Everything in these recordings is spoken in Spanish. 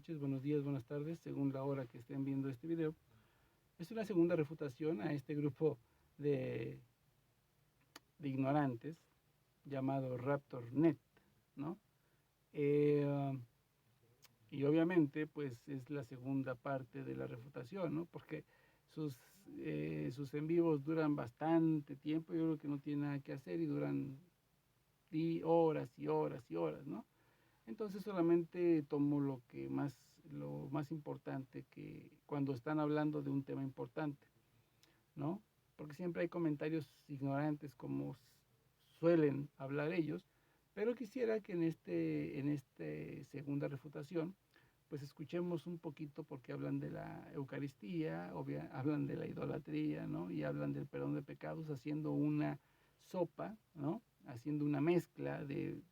noches, buenos días, buenas tardes, según la hora que estén viendo este video. Es una segunda refutación a este grupo de, de ignorantes llamado RaptorNet, ¿no? Eh, y obviamente, pues es la segunda parte de la refutación, ¿no? Porque sus en vivos duran bastante tiempo, yo creo que no tiene nada que hacer y duran horas y horas y horas, ¿no? Entonces solamente tomo lo más importante que cuando están hablando de un tema importante, ¿no? Porque siempre hay comentarios ignorantes como suelen hablar ellos, pero quisiera que en este segunda refutación pues escuchemos un poquito porque hablan de la Eucaristía, hablan de la idolatría, ¿no? Y hablan del perdón de pecados haciendo una sopa, ¿no? Haciendo una mezcla de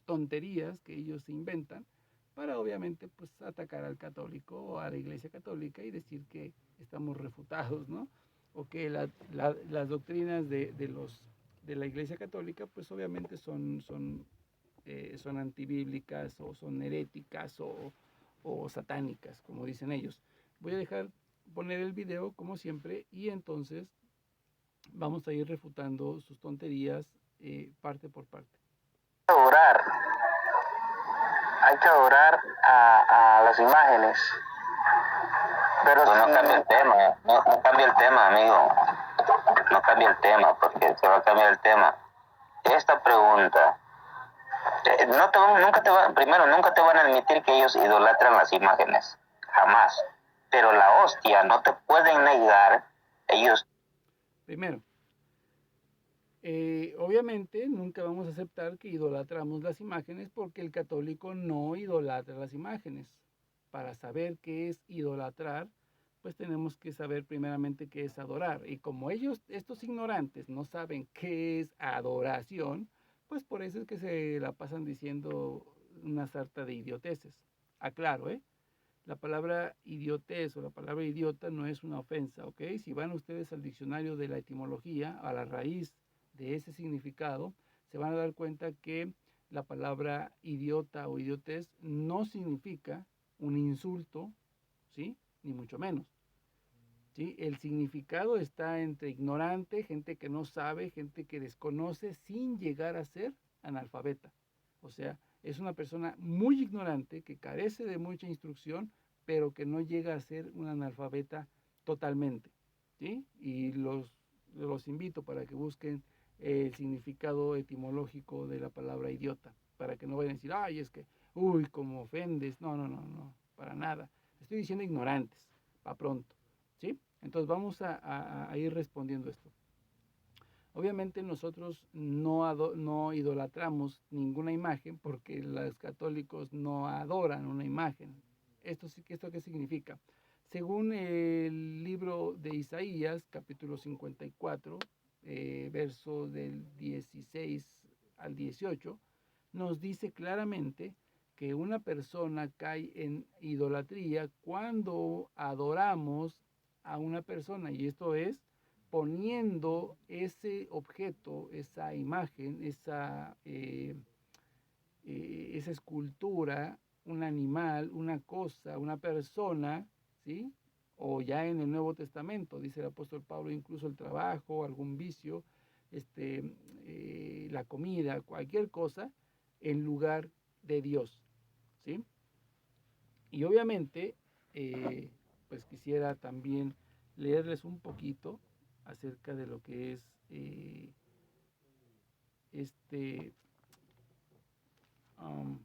tonterías que ellos se inventan para obviamente pues atacar al católico o a la iglesia católica y decir que estamos refutados, ¿no? O que las doctrinas de la iglesia católica pues obviamente son antibíblicas o son heréticas o satánicas, como dicen ellos. Voy a dejar poner el video como siempre y entonces vamos a ir refutando sus tonterías parte por parte. Orar, hay que adorar a las imágenes. Pero pues no cambia el tema, no cambia el tema, amigo. No cambia el tema, porque se va a cambiar el tema. Esta pregunta, nunca te van a admitir que ellos idolatran las imágenes, jamás. Pero la hostia, no te pueden negar, ellos. Primero, obviamente nunca vamos a aceptar que idolatramos las imágenes porque el católico no idolatra las imágenes. Para saber qué es idolatrar, pues tenemos que saber primeramente qué es adorar. Y como ellos, estos ignorantes, no saben qué es adoración, pues por eso es que se la pasan diciendo una sarta de idioteces. Aclaro, ¿eh? La palabra idiotez o la palabra idiota no es una ofensa, ¿ok? Si van ustedes al diccionario de la etimología, a la raíz de ese significado, se van a dar cuenta que la palabra idiota o idiotez no significa un insulto, ¿sí? Ni mucho menos. ¿Sí? El significado está entre ignorante, gente que no sabe, gente que desconoce sin llegar a ser analfabeta. O sea, es una persona muy ignorante que carece de mucha instrucción, pero que no llega a ser un analfabeta totalmente. ¿Sí? Y los invito para que busquen el significado etimológico de la palabra idiota, para que no vayan a decir, ay, es que, uy, como ofendes. No, no, no, no, para nada. Estoy diciendo ignorantes, para pronto. ¿Sí? Entonces vamos a ir respondiendo esto. Obviamente nosotros no idolatramos ninguna imagen porque los católicos no adoran una imagen. ¿Esto qué significa? Según el libro de Isaías, capítulo 54, verso del 16 al 18, nos dice claramente que una persona cae en idolatría cuando adoramos a una persona, y esto es poniendo ese objeto, esa imagen, esa escultura, un animal, una cosa, una persona, ¿sí? O ya en el Nuevo Testamento, dice el apóstol Pablo, incluso el trabajo, algún vicio, la comida, cualquier cosa, en lugar de Dios, ¿sí? Y obviamente, pues quisiera también leerles un poquito acerca de lo que es este um,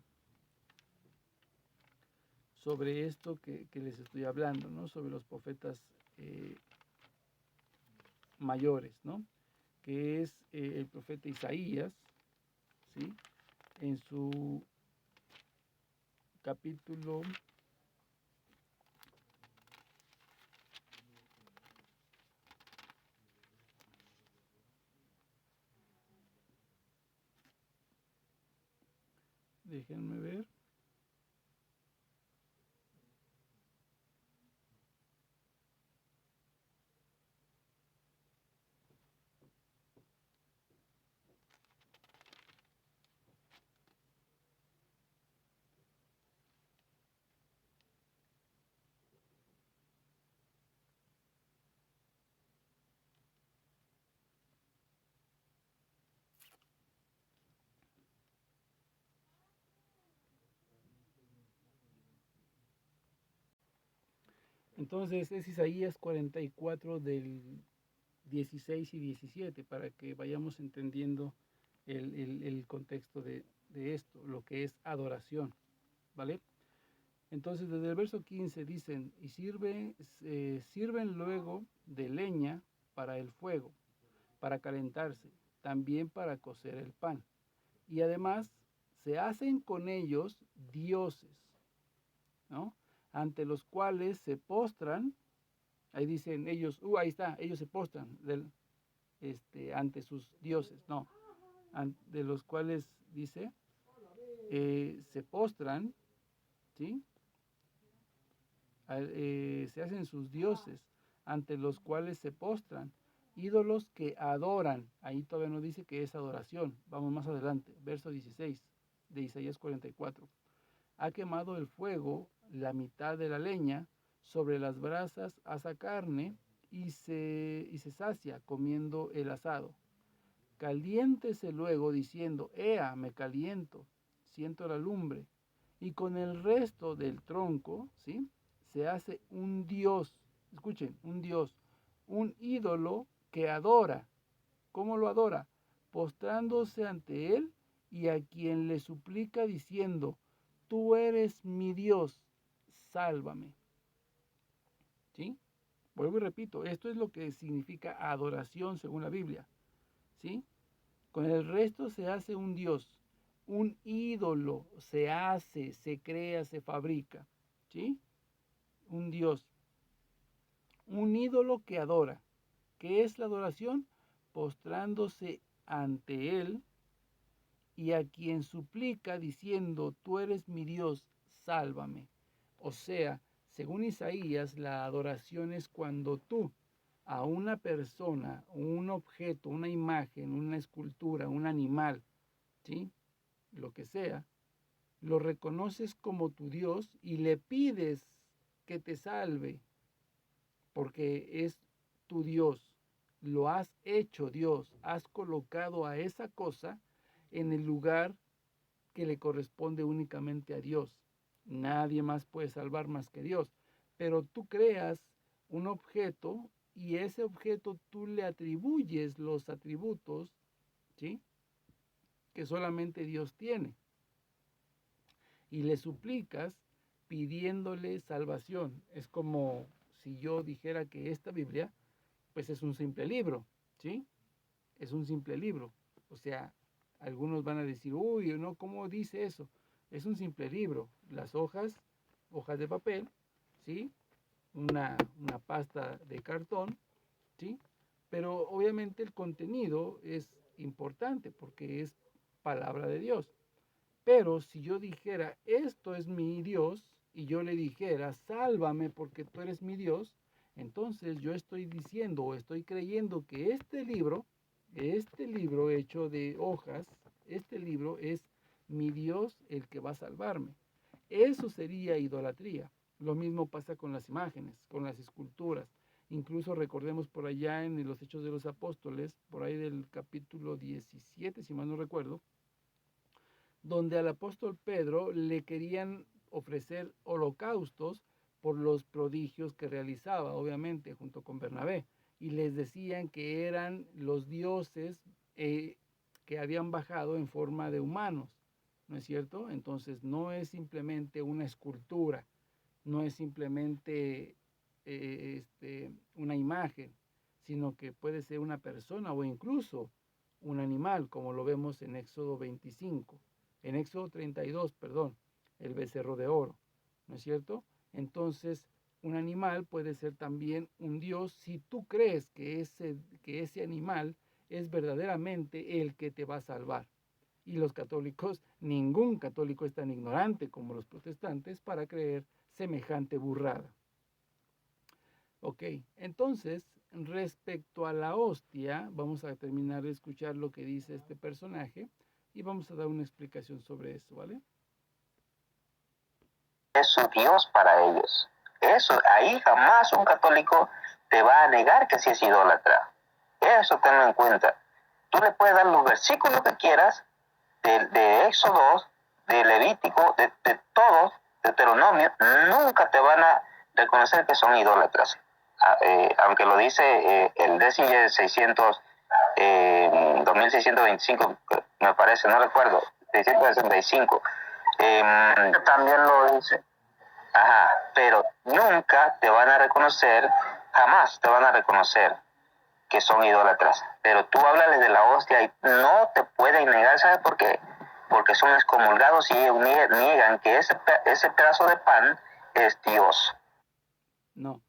sobre esto que les estoy hablando, ¿no? Sobre los profetas mayores, ¿no? Que es el profeta Isaías, ¿sí? En su capítulo déjenme ver. Entonces es Isaías 44 del 16 y 17 para que vayamos entendiendo el contexto de esto, lo que es adoración, ¿vale? Entonces desde el verso 15 dicen, y sirven luego de leña para el fuego, para calentarse, también para cocer el pan. Y además se hacen con ellos dioses, ¿no? Ante los cuales se postran, ahí dicen ellos, ahí está, ellos se postran ante sus dioses, no, de los cuales dice, se postran, ¿sí? Se hacen sus dioses, ante los cuales se postran, ídolos que adoran, ahí todavía no dice que es adoración, vamos más adelante, verso 16 de Isaías 44. Ha quemado el fuego la mitad de la leña, sobre las brasas asa carne y se sacia comiendo el asado. Caliéntese luego diciendo, ea, me caliento, siento la lumbre. Y con el resto del tronco, ¿sí? Se hace un dios, escuchen, un dios, un ídolo que adora. ¿Cómo lo adora? Postrándose ante él y a quien le suplica diciendo, tú eres mi Dios, sálvame. ¿Sí? Vuelvo y repito, esto es lo que significa adoración según la Biblia. ¿Sí? Con el resto se hace un Dios, un ídolo, se hace, se crea, se fabrica. ¿Sí? Un Dios, un ídolo que adora. ¿Qué es la adoración? Postrándose ante él y a quien suplica diciendo, tú eres mi Dios, sálvame. O sea, según Isaías, la adoración es cuando tú a una persona, un objeto, una imagen, una escultura, un animal, ¿sí? Lo que sea, lo reconoces como tu Dios y le pides que te salve, porque es tu Dios. Lo has hecho Dios, has colocado a esa cosa en el lugar que le corresponde únicamente a Dios. Nadie más puede salvar más que Dios. Pero tú creas un objeto y ese objeto tú le atribuyes los atributos, ¿sí? Que solamente Dios tiene. Y le suplicas pidiéndole salvación. Es como si yo dijera que esta Biblia, pues es un simple libro, ¿sí? Es un simple libro. O sea, algunos van a decir, uy, no, ¿cómo dice eso? Es un simple libro. Las hojas, hojas de papel, ¿sí? Una pasta de cartón, ¿sí? Pero obviamente el contenido es importante porque es palabra de Dios. Pero si yo dijera, esto es mi Dios, y yo le dijera, sálvame porque tú eres mi Dios, entonces yo estoy diciendo o estoy creyendo que este libro hecho de hojas, este libro es mi Dios el que va a salvarme. Eso sería idolatría. Lo mismo pasa con las imágenes, con las esculturas. Incluso recordemos por allá en los Hechos de los Apóstoles, por ahí del capítulo 17, si mal no recuerdo, donde al apóstol Pedro le querían ofrecer holocaustos por los prodigios que realizaba, obviamente, junto con Bernabé, y les decían que eran los dioses que habían bajado en forma de humanos, ¿no es cierto? Entonces no es simplemente una escultura, no es simplemente una imagen, sino que puede ser una persona o incluso un animal, como lo vemos en Éxodo 25, en Éxodo 32, perdón, el becerro de oro, ¿no es cierto? Entonces, un animal puede ser también un dios si tú crees que ese animal es verdaderamente el que te va a salvar. Y los católicos, ningún católico es tan ignorante como los protestantes para creer semejante burrada. Ok, entonces, respecto a la hostia, vamos a terminar de escuchar lo que dice este personaje y vamos a dar una explicación sobre eso, ¿vale? Es su Dios para ellos. Eso, ahí jamás un católico te va a negar que sí es idólatra. Eso tenlo en cuenta. Tú le puedes dar los versículos que quieras de Éxodo, de Levítico, de todos, de Deuteronomio, nunca te van a reconocer que son idólatras. Aunque lo dice el Décinger 600, 2625, me parece, no recuerdo, 665. También lo dice. Ajá, pero nunca te van a reconocer, jamás te van a reconocer que son idólatras. Pero tú háblales de la hostia y no te pueden negar, ¿sabes por qué? Porque son excomulgados y niegan que ese pedazo de pan es Dios. No,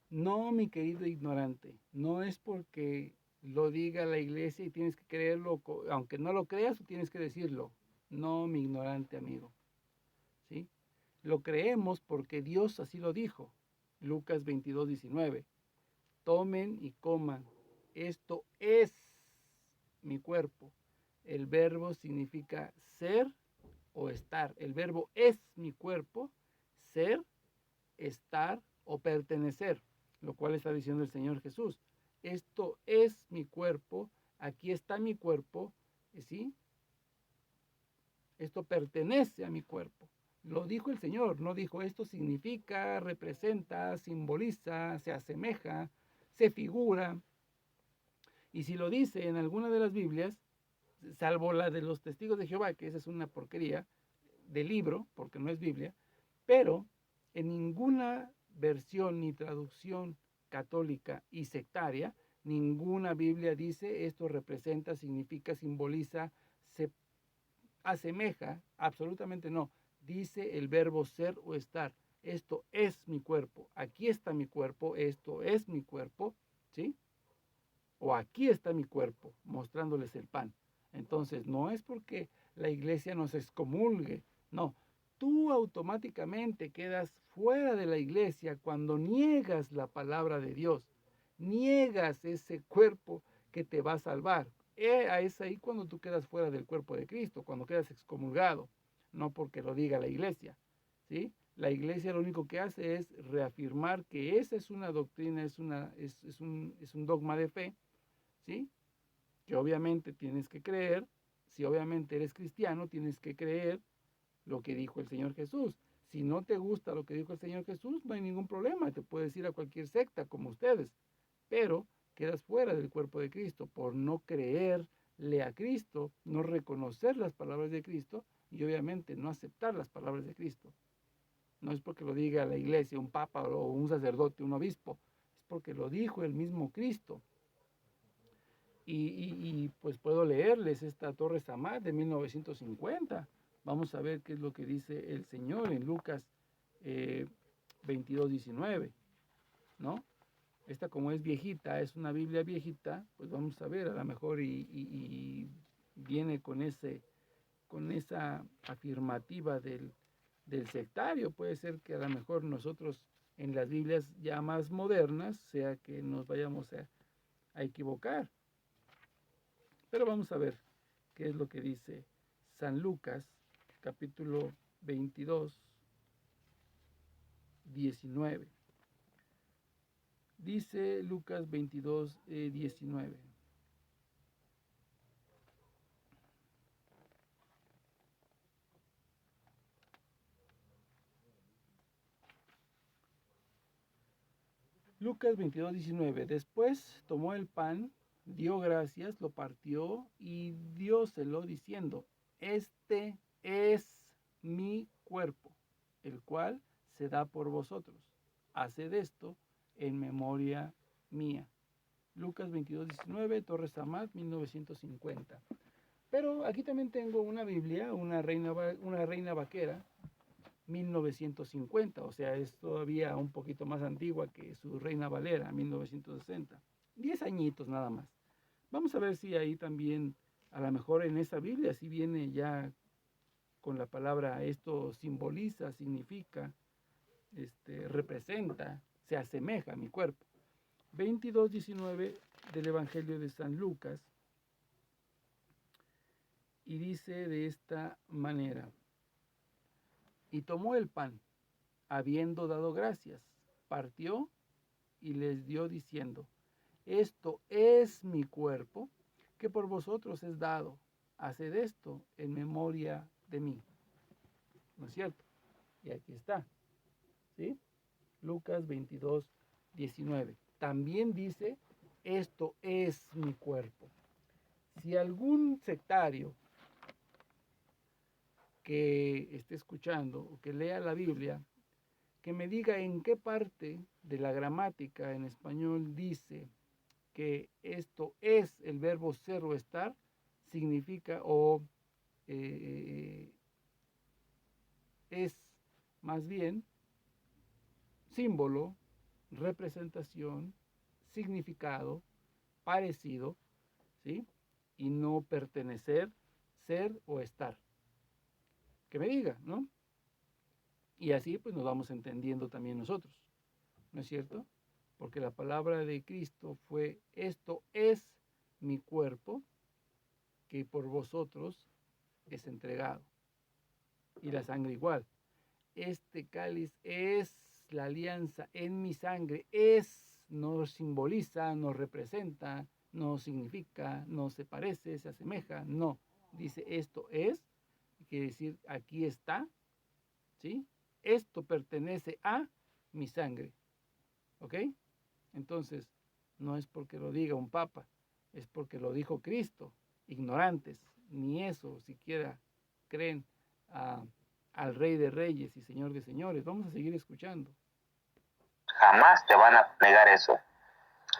no, mi querido ignorante, no es porque lo diga la iglesia y tienes que creerlo, aunque no lo creas, tienes que decirlo. No, mi ignorante amigo, ¿sí? Lo creemos porque Dios así lo dijo. Lucas 22:19. Tomen y coman. Esto es mi cuerpo. El verbo significa ser o estar. El verbo es mi cuerpo, ser, estar o pertenecer, lo cual está diciendo el Señor Jesús. Esto es mi cuerpo, aquí está mi cuerpo, ¿sí? Esto pertenece a mi cuerpo. Lo dijo el Señor, no dijo esto significa, representa, simboliza, se asemeja, se figura. Y si lo dice en alguna de las Biblias, salvo la de los testigos de Jehová, que esa es una porquería de libro, porque no es Biblia, pero en ninguna versión ni traducción católica y sectaria, ninguna Biblia dice esto representa, significa, simboliza, se asemeja, absolutamente no. Dice el verbo ser o estar. Esto es mi cuerpo, aquí está mi cuerpo, esto es mi cuerpo, ¿sí? O aquí está mi cuerpo, mostrándoles el pan. Entonces, no es porque la iglesia nos excomulgue, no. Tú automáticamente quedas fuera de la iglesia cuando niegas la palabra de Dios, niegas ese cuerpo que te va a salvar. Es ahí cuando tú quedas fuera del cuerpo de Cristo, cuando quedas excomulgado, no porque lo diga la iglesia, ¿sí? La iglesia lo único que hace es reafirmar que esa es una doctrina, es un dogma de fe, ¿sí? Que obviamente tienes que creer, si obviamente eres cristiano, tienes que creer lo que dijo el Señor Jesús. Si no te gusta lo que dijo el Señor Jesús, no hay ningún problema, te puedes ir a cualquier secta como ustedes, pero quedas fuera del cuerpo de Cristo por no creerle a Cristo, no reconocer las palabras de Cristo y obviamente no aceptar las palabras de Cristo. No es porque lo diga la iglesia, un papa o un sacerdote, un obispo, es porque lo dijo el mismo Cristo. Y pues puedo leerles esta Torre Samad de 1950. Vamos a ver qué es lo que dice el Señor en Lucas 22:19, ¿no? Esta como es viejita, es una Biblia viejita, pues vamos a ver, a lo mejor y viene con esa afirmativa del sectario. Puede ser que a lo mejor nosotros en las Biblias ya más modernas sea que nos vayamos a equivocar. Pero vamos a ver qué es lo que dice San Lucas, capítulo 22, 19. Dice Lucas 22, 19. Lucas 22, 19. Después tomó el pan, dio gracias, lo partió y dióselo diciendo, este es mi cuerpo, el cual se da por vosotros. Haced esto en memoria mía. Lucas 22, 19, Torres Amat, 1950. Pero aquí también tengo una Biblia, una reina vaquera, 1950, o sea, es todavía un poquito más antigua que su Reina Valera, 1960. 10 añitos nada más. Vamos a ver si ahí también, a lo mejor en esa Biblia, si viene ya con la palabra, esto simboliza, significa, representa, se asemeja a mi cuerpo. 22:19 del Evangelio de San Lucas, y dice de esta manera, y tomó el pan, habiendo dado gracias, partió y les dio diciendo, esto es mi cuerpo, que por vosotros es dado, haced esto en memoria de mí. ¿No es cierto? Y aquí está, ¿sí? Lucas 22, 19. También dice, esto es mi cuerpo. Si algún sectario que esté escuchando o que lea la Biblia, que me diga en qué parte de la gramática en español dice que esto es el verbo ser o estar, significa o es más bien símbolo, representación, significado, parecido, ¿sí? Y no pertenecer, ser o estar. Que me diga, ¿no? Y así pues nos vamos entendiendo también nosotros, ¿no es cierto? Porque la palabra de Cristo fue, esto es mi cuerpo que por vosotros es entregado. Y la sangre igual. Este cáliz es la alianza en mi sangre, no simboliza, no representa, no significa, no se parece, se asemeja, no. Dice esto es, quiere decir aquí está, ¿sí? Esto pertenece a mi sangre, ¿ok? Entonces, no es porque lo diga un papa, es porque lo dijo Cristo. Ignorantes, ni eso siquiera creen al Rey de Reyes y Señor de Señores. Vamos a seguir escuchando. Jamás te van a negar eso.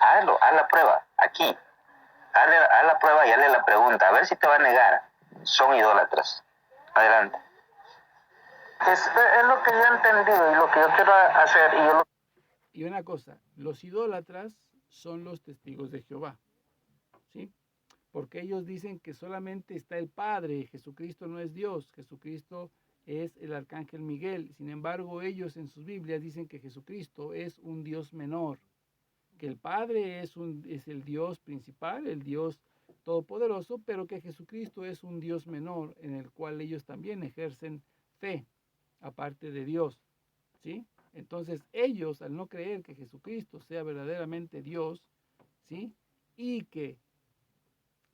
Hazlo, haz la prueba, aquí. Haz la prueba y hazle la pregunta, a ver si te va a negar. Son idólatras. Adelante. Es lo que yo he entendido y lo que yo quiero hacer. Y una cosa, los idólatras son los testigos de Jehová, ¿sí? Porque ellos dicen que solamente está el Padre, Jesucristo no es Dios, Jesucristo es el arcángel Miguel. Sin embargo, ellos en sus Biblias dicen que Jesucristo es un Dios menor, que el Padre es el Dios principal, el Dios todopoderoso, pero que Jesucristo es un Dios menor en el cual ellos también ejercen fe, aparte de Dios, ¿sí? Entonces ellos, al no creer que Jesucristo sea verdaderamente Dios, ¿sí? Y que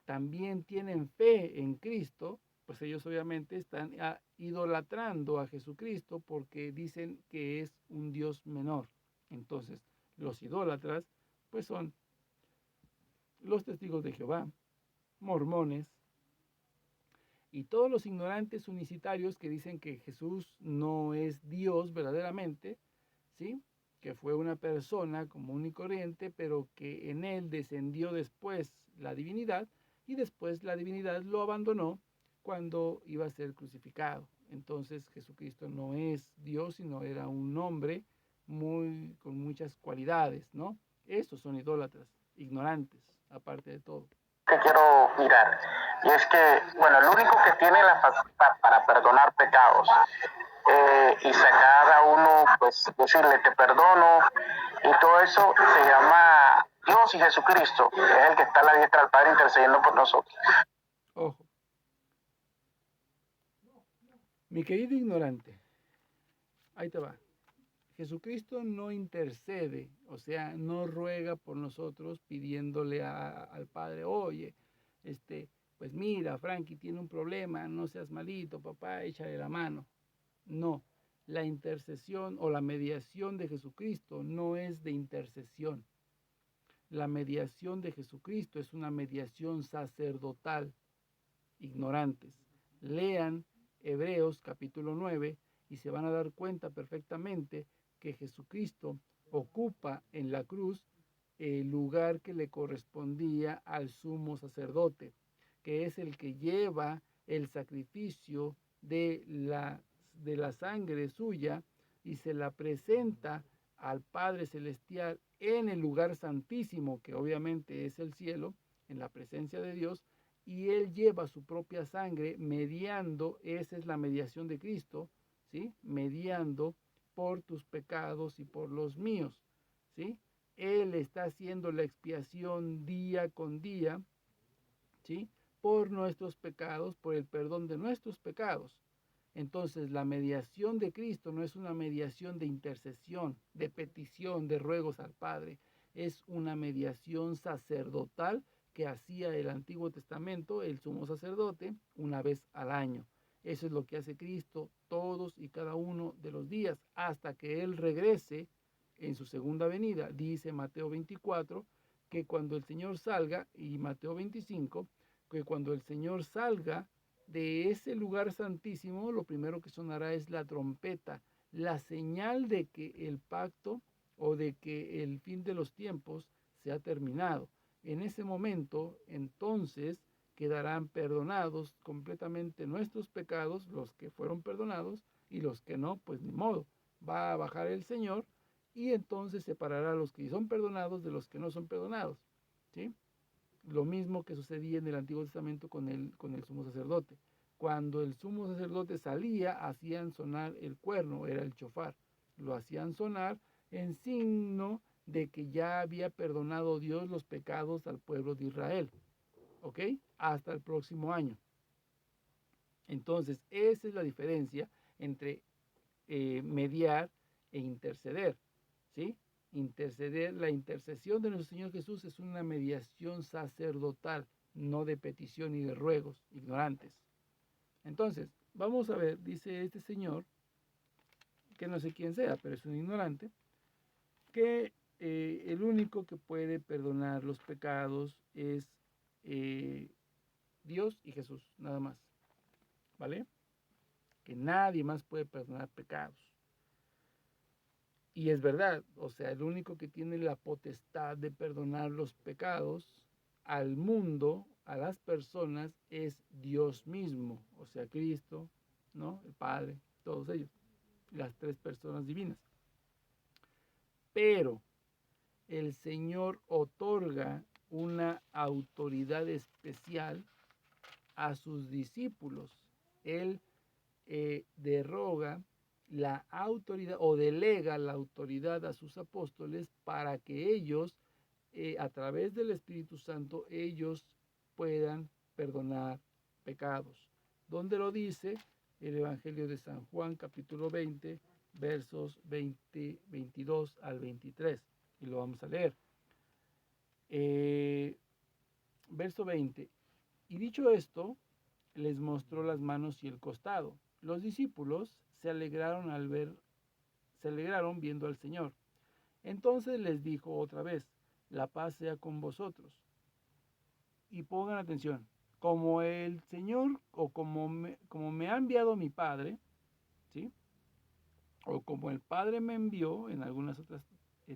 también tienen fe en Cristo, pues ellos obviamente están idolatrando a Jesucristo porque dicen que es un Dios menor. Entonces, los idólatras, pues son los testigos de Jehová, mormones, y todos los ignorantes unicitarios que dicen que Jesús no es Dios verdaderamente, ¿sí? Que fue una persona común y corriente, pero que en él descendió después la divinidad y después la divinidad lo abandonó cuando iba a ser crucificado. Entonces Jesucristo no es Dios, sino era un hombre con muchas cualidades, ¿no? Estos son idólatras, ignorantes, aparte de todo. Que quiero mirar, y es que, bueno, el único que tiene la facultad para perdonar pecados y sacar a uno, pues decirle te perdono y todo eso, se llama Dios y Jesucristo, es el que está a la diestra del Padre intercediendo por nosotros. Ojo, mi querido ignorante, ahí te va. Jesucristo no intercede, o sea, no ruega por nosotros pidiéndole al Padre, oye, pues mira, Frankie tiene un problema, no seas malito, papá, échale la mano. No, la intercesión o la mediación de Jesucristo no es de intercesión. La mediación de Jesucristo es una mediación sacerdotal. Ignorantes. Lean Hebreos capítulo 9 y se van a dar cuenta perfectamente que Jesucristo ocupa en la cruz el lugar que le correspondía al sumo sacerdote, que es el que lleva el sacrificio de la sangre suya y se la presenta al Padre Celestial en el lugar santísimo, que obviamente es el cielo, en la presencia de Dios, y Él lleva su propia sangre mediando, esa es la mediación de Cristo, ¿sí? Mediando por tus pecados y por los míos, ¿sí? Él está haciendo la expiación día con día, ¿sí? Por nuestros pecados, por el perdón de nuestros pecados. Entonces, la mediación de Cristo no es una mediación de intercesión, de petición, de ruegos al Padre. Es una mediación sacerdotal que hacía el Antiguo Testamento, el sumo sacerdote, una vez al año. Eso es lo que hace Cristo todos y cada uno de los días, hasta que Él regrese en su segunda venida. Dice Mateo 24 que cuando el Señor salga, y Mateo 25, que cuando el Señor salga de ese lugar santísimo, lo primero que sonará es la trompeta, la señal de que el pacto o de que el fin de los tiempos se ha terminado. En ese momento, entonces, quedarán perdonados completamente nuestros pecados, los que fueron perdonados, y los que no, pues ni modo. Va a bajar el Señor y entonces separará a los que son perdonados de los que no son perdonados. ¿Sí? Lo mismo que sucedía en el Antiguo Testamento con el sumo sacerdote. Cuando el sumo sacerdote salía, hacían sonar el cuerno, era el chofar. Lo hacían sonar en signo de que ya había perdonado Dios los pecados al pueblo de Israel. ¿Ok? Hasta el próximo año. Entonces, esa es la diferencia entre mediar e interceder. ¿Sí? Interceder, la intercesión de nuestro Señor Jesús es una mediación sacerdotal, no de petición y de ruegos ignorantes. Entonces, vamos a ver, dice este señor, que no sé quién sea, pero es un ignorante, que el único que puede perdonar los pecados es Dios y Jesús, nada más. ¿Vale? Que nadie más puede perdonar pecados. Y es verdad, o sea, el único que tiene la potestad de perdonar los pecados al mundo, a las personas, es Dios mismo, o sea, Cristo, ¿no? El Padre, todos ellos, las tres personas divinas. Pero el Señor otorga una autoridad especial a sus discípulos. Él deroga la autoridad o delega la autoridad a sus apóstoles para que ellos, a través del Espíritu Santo, ellos puedan perdonar pecados. ¿Dónde lo dice? El Evangelio de San Juan, capítulo 20, versos 22 al 23. Y lo vamos a leer. Verso 20. Y dicho esto, les mostró las manos y el costado. Los discípulos se alegraron viendo al Señor. Entonces les dijo otra vez, la paz sea con vosotros. Y pongan atención, como el Señor o como me ha enviado mi Padre, ¿sí? O como el Padre me envió, en algunas otras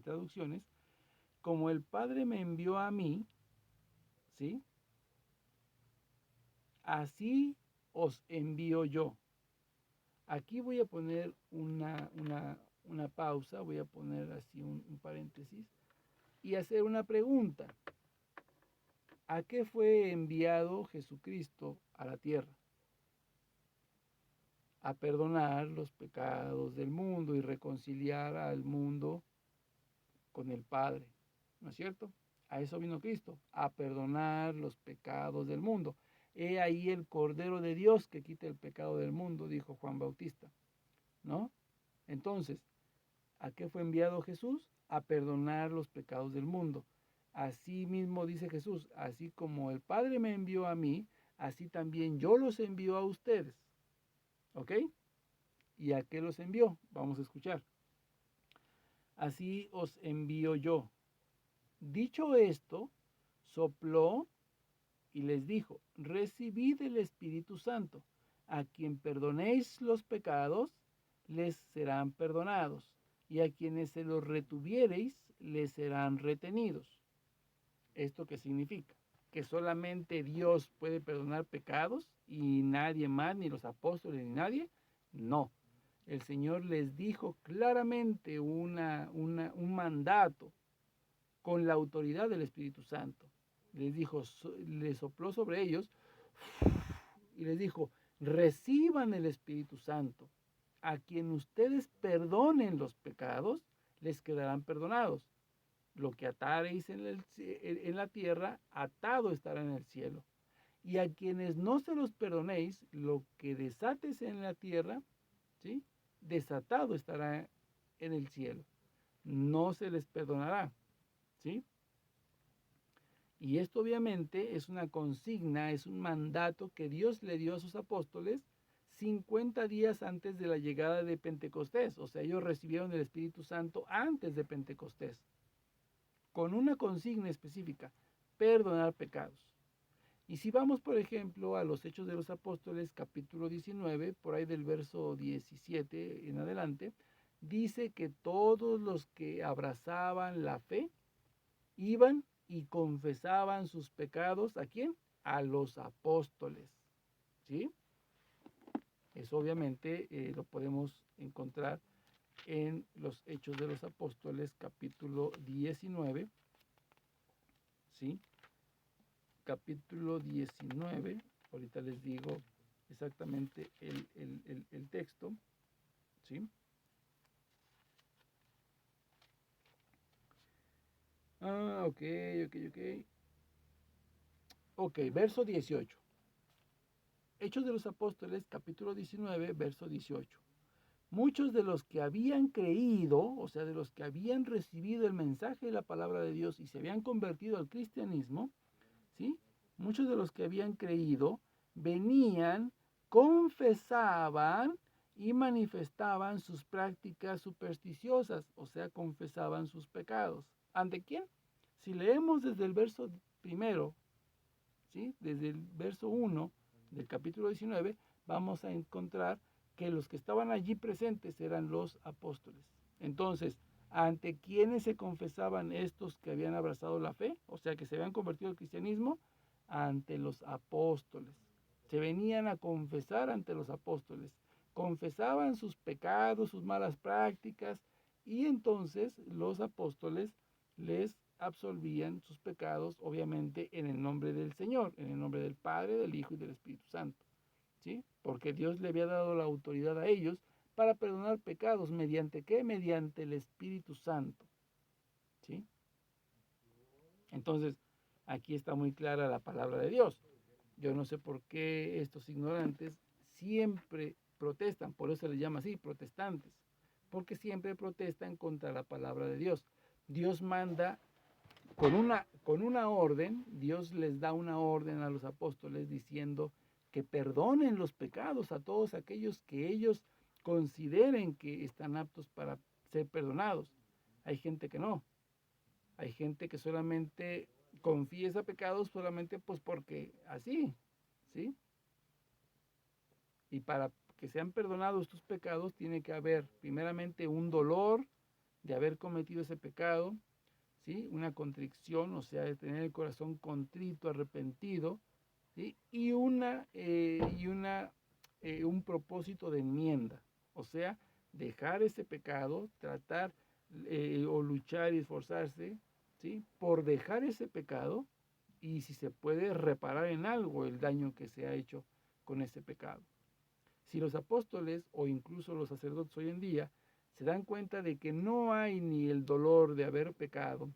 traducciones, como el Padre me envió a mí, ¿sí? Así os envío yo. Aquí voy a poner una pausa, voy a poner así un paréntesis y hacer una pregunta. ¿A qué fue enviado Jesucristo a la tierra? A perdonar los pecados del mundo y reconciliar al mundo con el Padre, ¿no es cierto? A eso vino Cristo, a perdonar los pecados del mundo. He ahí el Cordero de Dios que quita el pecado del mundo, dijo Juan Bautista, ¿no? Entonces, ¿a qué fue enviado Jesús? A perdonar los pecados del mundo. Así mismo dice Jesús, así como el Padre me envió a mí, así también yo los envío a ustedes. ¿Ok? ¿Y a qué los envió? Vamos a escuchar. Así os envío yo. Dicho esto, sopló y les dijo, recibid el Espíritu Santo. A quien perdonéis los pecados, les serán perdonados, y a quienes se los retuviereis, les serán retenidos. ¿Esto qué significa? ¿Que solamente Dios puede perdonar pecados y nadie más, ni los apóstoles, ni nadie? No. El Señor les dijo claramente un mandato con la autoridad del Espíritu Santo. Les dijo, les sopló sobre ellos y les dijo, reciban el Espíritu Santo. A quien ustedes perdonen los pecados, les quedarán perdonados. Lo que atareis en la tierra, atado estará en el cielo. Y a quienes no se los perdonéis, lo que desates en la tierra, ¿sí? Desatado estará en el cielo. No se les perdonará, ¿sí? Y esto obviamente es una consigna, es un mandato que Dios le dio a sus apóstoles 50 días antes de la llegada de Pentecostés. O sea, ellos recibieron el Espíritu Santo antes de Pentecostés, con una consigna específica: perdonar pecados. Y si vamos, por ejemplo, a los Hechos de los Apóstoles, capítulo 19, por ahí del verso 17 en adelante, dice que todos los que abrazaban la fe iban y confesaban sus pecados. ¿A quién? A los apóstoles. ¿Sí? Eso obviamente lo podemos encontrar en los Hechos de los Apóstoles, capítulo 19. ¿Sí? Capítulo 19, ahorita les digo exactamente el texto, ¿sí? Ok. Ok, verso 18. Hechos de los Apóstoles, capítulo 19, verso 18. Muchos de los que habían creído, o sea, de los que habían recibido el mensaje de la palabra de Dios y se habían convertido al cristianismo, ¿sí? Muchos de los que habían creído venían, confesaban y manifestaban sus prácticas supersticiosas, o sea, confesaban sus pecados. ¿Ante quién? Si leemos desde el verso primero, ¿sí? Desde el verso 1 del capítulo 19, vamos a encontrar que los que estaban allí presentes eran los apóstoles. Entonces, ¿ante quiénes se confesaban estos que habían abrazado la fe? O sea, que se habían convertido al cristianismo. Ante los apóstoles. Se venían a confesar ante los apóstoles. Confesaban sus pecados, sus malas prácticas, y entonces los apóstoles les absolvían sus pecados, obviamente en el nombre del Señor, en el nombre del Padre, del Hijo y del Espíritu Santo. ¿Sí? Porque Dios le había dado la autoridad a ellos para perdonar pecados. ¿Mediante qué? Mediante el Espíritu Santo. ¿Sí? Entonces, aquí está muy clara la palabra de Dios. Yo no sé por qué estos ignorantes siempre protestan, por eso se les llama así, protestantes, porque siempre protestan contra la palabra de Dios. Dios manda con una orden, Dios les da una orden a los apóstoles diciendo que perdonen los pecados a todos aquellos que ellos consideren que están aptos para ser perdonados. Hay gente que no, hay gente que solamente confiesa pecados solamente pues porque así, ¿sí? Y para que sean perdonados tus pecados tiene que haber primeramente un dolor de haber cometido ese pecado, ¿sí? Una contrición, o sea, de tener el corazón contrito, arrepentido, ¿sí? Y un propósito de enmienda, o sea, dejar ese pecado, tratar o luchar y esforzarse, ¿sí? Por dejar ese pecado y si se puede reparar en algo el daño que se ha hecho con ese pecado. Si los apóstoles o incluso los sacerdotes hoy en día se dan cuenta de que no hay ni el dolor de haber pecado,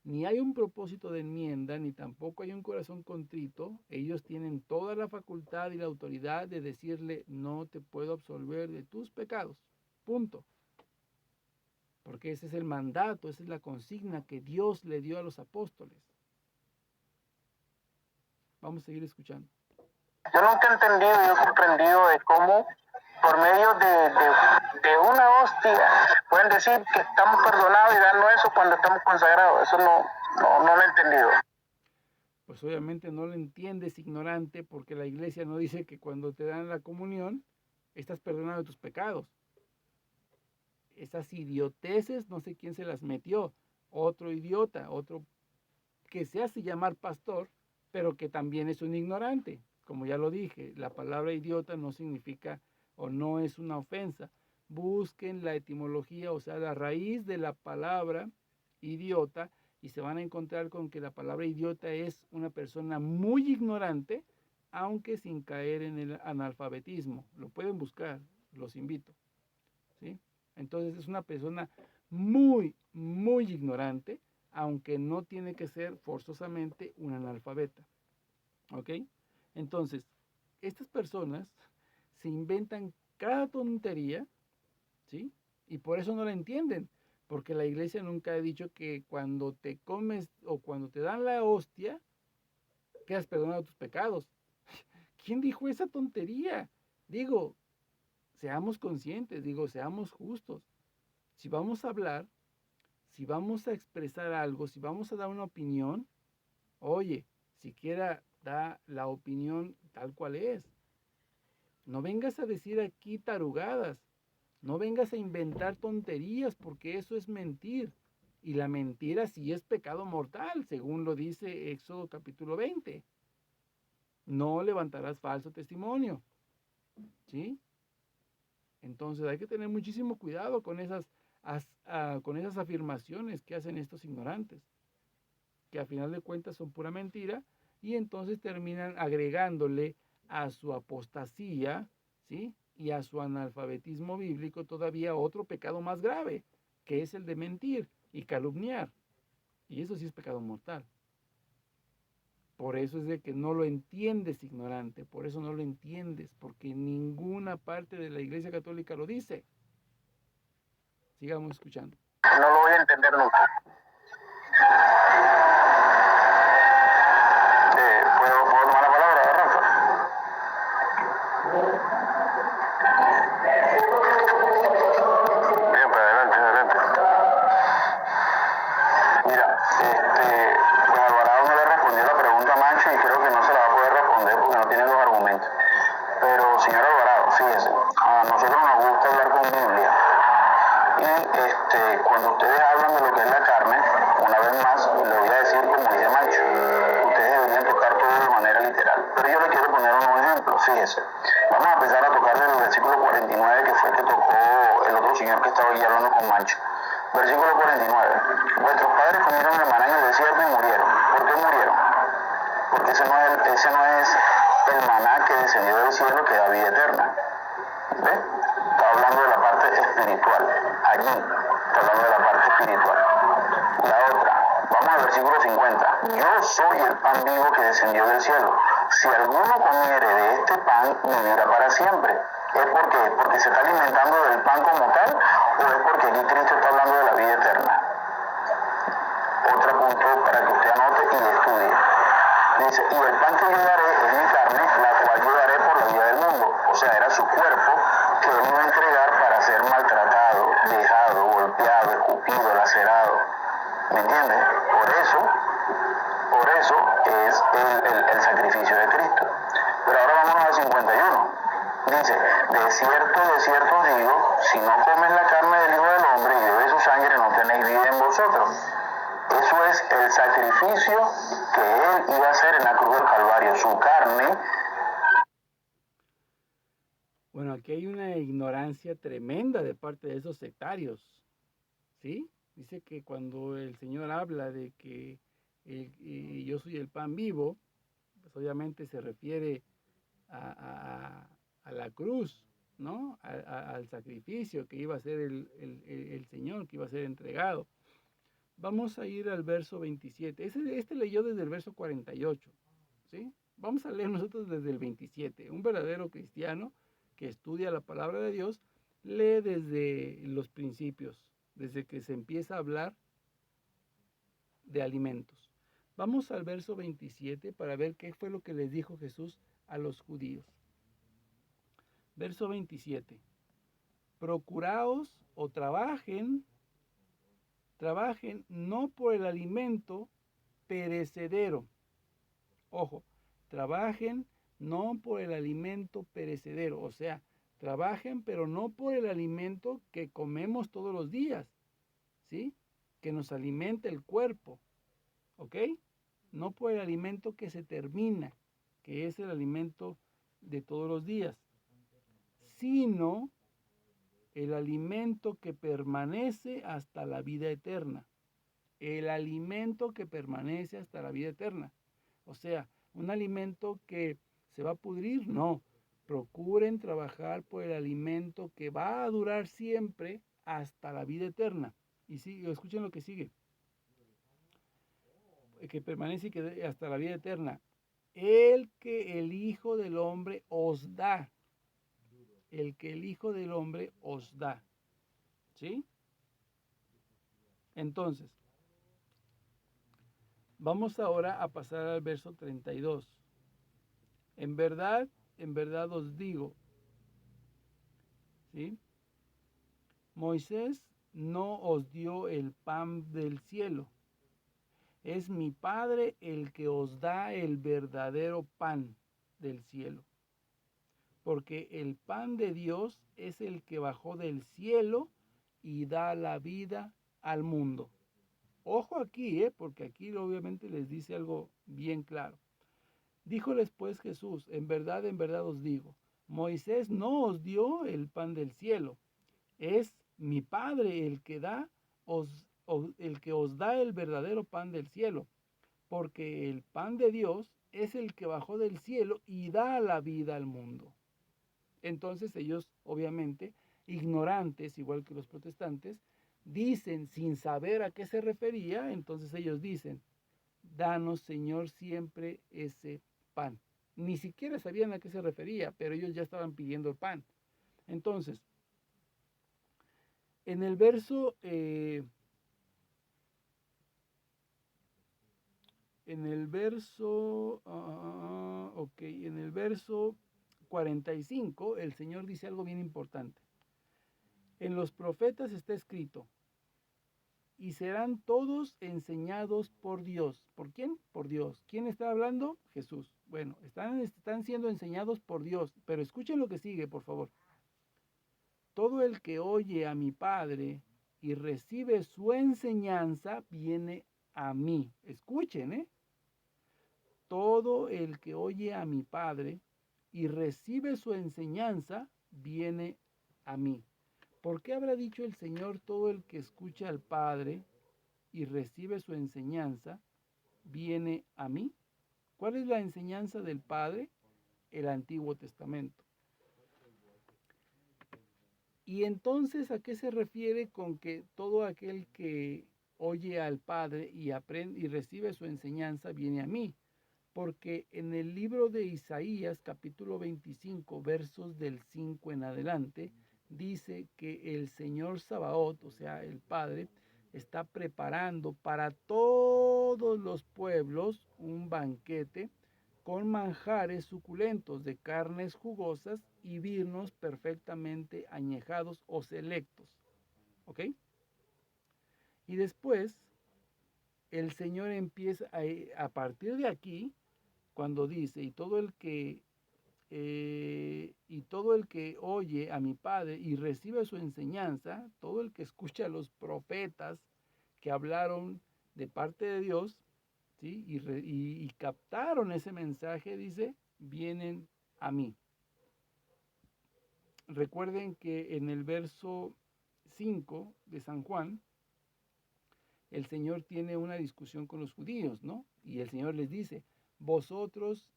ni hay un propósito de enmienda, ni tampoco hay un corazón contrito, ellos tienen toda la facultad y la autoridad de decirle: no te puedo absolver de tus pecados, punto. Porque ese es el mandato, esa es la consigna que Dios le dio a los apóstoles. Vamos a seguir escuchando. Yo nunca he entendido, yo he comprendido de cómo por medio de una hostia pueden decir que estamos perdonados y darnos eso cuando estamos consagrados. Eso no lo he entendido. Pues obviamente no lo entiendes, ignorante, porque la iglesia no dice que cuando te dan la comunión estás perdonado de tus pecados. Esas idioteces, no sé quién se las metió, otro idiota, otro que se hace llamar pastor, pero que también es un ignorante. Como ya lo dije, la palabra idiota no significa o no es una ofensa. Busquen la etimología, o sea, la raíz de la palabra idiota, y se van a encontrar con que la palabra idiota es una persona muy ignorante, aunque sin caer en el analfabetismo. Lo pueden buscar, los invito. ¿Sí? Entonces es una persona muy, muy ignorante, aunque no tiene que ser forzosamente un analfabeta. ¿Ok? Entonces, estas personas se inventan cada tontería, ¿sí? Y por eso no la entienden, porque la iglesia nunca ha dicho que cuando te comes o cuando te dan la hostia, quedas perdonado tus pecados. ¿Quién dijo esa tontería? Digo, seamos conscientes, digo, seamos justos. Si vamos a hablar, si vamos a expresar algo, si vamos a dar una opinión, oye, siquiera da la opinión tal cual es. No vengas a decir aquí tarugadas, no vengas a inventar tonterías porque eso es mentir. Y la mentira sí es pecado mortal, según lo dice Éxodo capítulo 20. No levantarás falso testimonio. ¿Sí? Entonces hay que tener muchísimo cuidado con con esas afirmaciones que hacen estos ignorantes, que a final de cuentas son pura mentira y entonces terminan agregándole a su apostasía, ¿sí? Y a su analfabetismo bíblico todavía otro pecado más grave, que es el de mentir y calumniar. Y eso sí es pecado mortal. Por eso es de que no lo entiendes, ignorante, por eso no lo entiendes, porque ninguna parte de la Iglesia Católica lo dice. Sigamos escuchando. No lo voy a entender nunca. ¿Puedo tomar la palabra, Rafa? Bien, pues adelante, adelante. Mira, pues Alvarado no le respondió la pregunta a Mancho y creo que no se la va a poder responder porque no tiene los argumentos. Pero, señor Alvarado, fíjese, a nosotros nos gusta hablar con Biblia. Y cuando ustedes hablan de lo que es la carne, una vez más, le voy a decir como dice Mancho, ustedes deberían tocar todo de manera literal. Pero yo le quiero poner un ejemplo, fíjese. Vamos a empezar a tocar desde el versículo 49, que fue el que tocó el otro señor que estaba aquí hablando con Mancho. Versículo 49. Vuestros padres comieron el maná en el desierto y murieron. ¿Por qué murieron? Porque ese no es el maná que descendió del cielo que da vida eterna. ¿Ve? Está hablando de la parte espiritual. Allí está hablando de la parte espiritual. La otra, vamos al versículo 50. Yo soy el pan vivo que descendió del cielo. Si alguno comiere de este pan, vivirá para siempre. ¿Es porque se está alimentando del pan como tal o es porque aquí Cristo está hablando de la vida eterna? Otro punto para que usted anote y estudie. Dice, y el pan que yo daré es mi carne, la cual yo daré por la vida del mundo. O sea, era su cuerpo que él iba a entregar para ser maltratado, dejado, golpeado, escupido, lacerado. ¿Me entiendes? Por eso es el sacrificio de Cristo. Pero ahora vámonos al 51. Dice, de cierto os digo, si no comes la carne del Hijo del Hombre y bebes su sangre, no tenéis vida en vosotros. Eso es el sacrificio que él iba a hacer en la cruz del Calvario, su carne. Bueno, aquí hay una ignorancia tremenda de parte de esos sectarios, ¿sí? Dice que cuando el Señor habla de que yo soy el pan vivo, pues obviamente se refiere a la cruz, ¿no? Al sacrificio que iba a ser el Señor, que iba a ser entregado. Vamos a ir al verso 27. Este leyó desde el verso 48, ¿sí? Vamos a leer nosotros desde el 27. Un verdadero cristiano que estudia la palabra de Dios lee desde los principios, desde que se empieza a hablar de alimentos. Vamos al verso 27 para ver qué fue lo que les dijo Jesús a los judíos. Verso 27. Procuraos o trabajen no por el alimento perecedero. Ojo, trabajen no por el alimento perecedero, o sea, trabajen pero no por el alimento que comemos todos los días, ¿sí? Que nos alimente el cuerpo, ¿ok? No por el alimento que se termina, que es el alimento de todos los días, sino el alimento que permanece hasta la vida eterna. El alimento que permanece hasta la vida eterna. O sea, un alimento que se va a pudrir, no. Procuren trabajar por el alimento que va a durar siempre hasta la vida eterna. Y sigue, escuchen lo que sigue. Que permanece hasta la vida eterna. El que el Hijo del Hombre os da. El que el Hijo del Hombre os da. ¿Sí? Entonces, vamos ahora a pasar al verso 32. En verdad os digo, ¿sí? Moisés no os dio el pan del cielo. Es mi Padre el que os da el verdadero pan del cielo. Porque el pan de Dios es el que bajó del cielo y da la vida al mundo. Ojo aquí, porque aquí obviamente les dice algo bien claro. Díjoles pues Jesús, en verdad os digo, Moisés no os dio el pan del cielo, es mi Padre el que el que os da el verdadero pan del cielo, porque el pan de Dios es el que bajó del cielo y da la vida al mundo. Entonces ellos, obviamente, ignorantes, igual que los protestantes, dicen sin saber a qué se refería, entonces ellos dicen, danos Señor siempre ese pan. Ni siquiera sabían a qué se refería, pero ellos ya estaban pidiendo el pan. Entonces, en el verso, en el verso 45, el Señor dice algo bien importante. En los profetas está escrito, y serán todos enseñados por Dios. ¿Por quién? Por Dios. ¿Quién está hablando? Jesús. Bueno, están siendo enseñados por Dios, pero escuchen lo que sigue, por favor. Todo el que oye a mi Padre y recibe su enseñanza, viene a mí. Escuchen, ¿eh? Todo el que oye a mi Padre y recibe su enseñanza, viene a mí. ¿Por qué habrá dicho el Señor, todo el que escucha al Padre y recibe su enseñanza, viene a mí? ¿Cuál es la enseñanza del Padre? El Antiguo Testamento. Y entonces, ¿a qué se refiere con que todo aquel que oye al Padre y aprende y recibe su enseñanza viene a mí? Porque en el libro de Isaías, capítulo 25, versos del 5 en adelante, dice que el Señor Sabaoth, o sea, el Padre, está preparando para todos los pueblos un banquete con manjares suculentos de carnes jugosas y vinos perfectamente añejados o selectos. ¿Ok? Y después el Señor empieza a partir de aquí, cuando dice, y todo el que oye a mi Padre y recibe su enseñanza, todo el que escucha a los profetas que hablaron de parte de Dios, ¿sí? y captaron ese mensaje, dice, vienen a mí. Recuerden que en el verso 5 de San Juan, el Señor tiene una discusión con los judíos, ¿no? Y el Señor les dice, vosotros